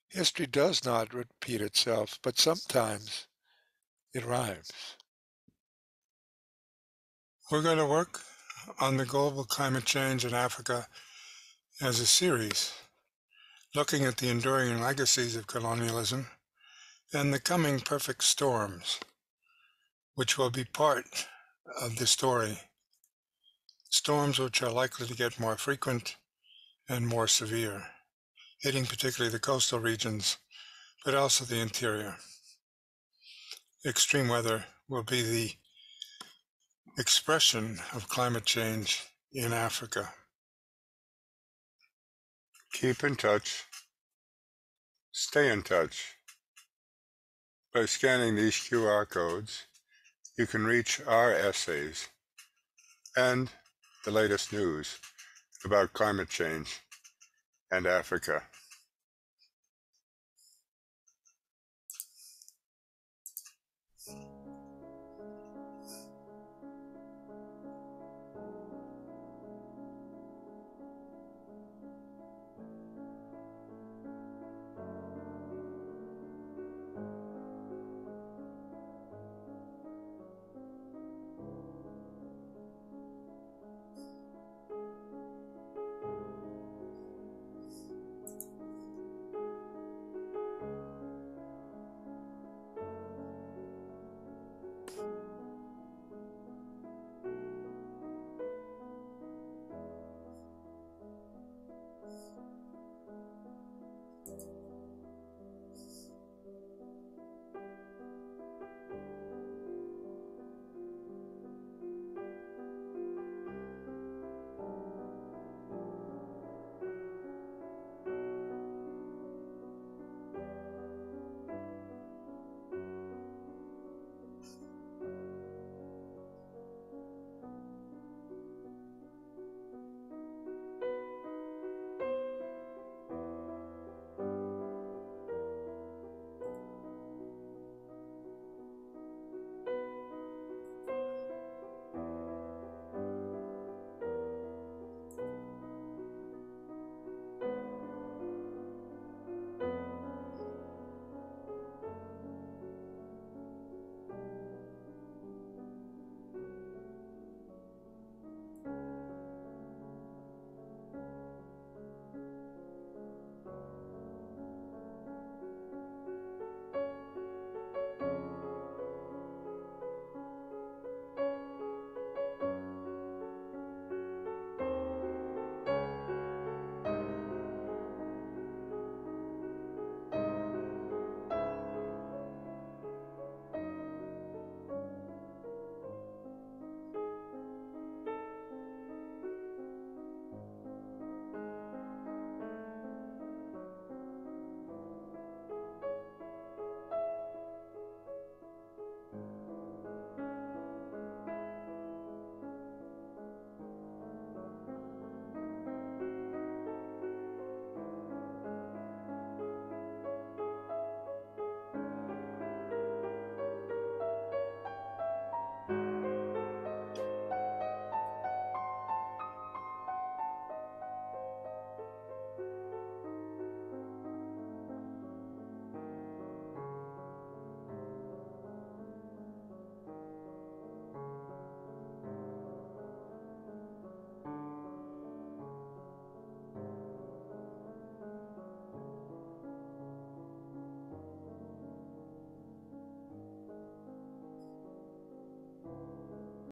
History does not repeat itself, but sometimes it rhymes. We're going to work on the global climate change in Africa as a series, looking at the enduring legacies of colonialism and the coming perfect storms, which will be part of the story. Storms which are likely to get more frequent and more severe, hitting particularly the coastal regions, but also the interior. Extreme weather will be the expression of climate change in Africa. Keep in touch. Stay in touch. By scanning these QR codes, you can reach our essays and the latest news about climate change and Africa.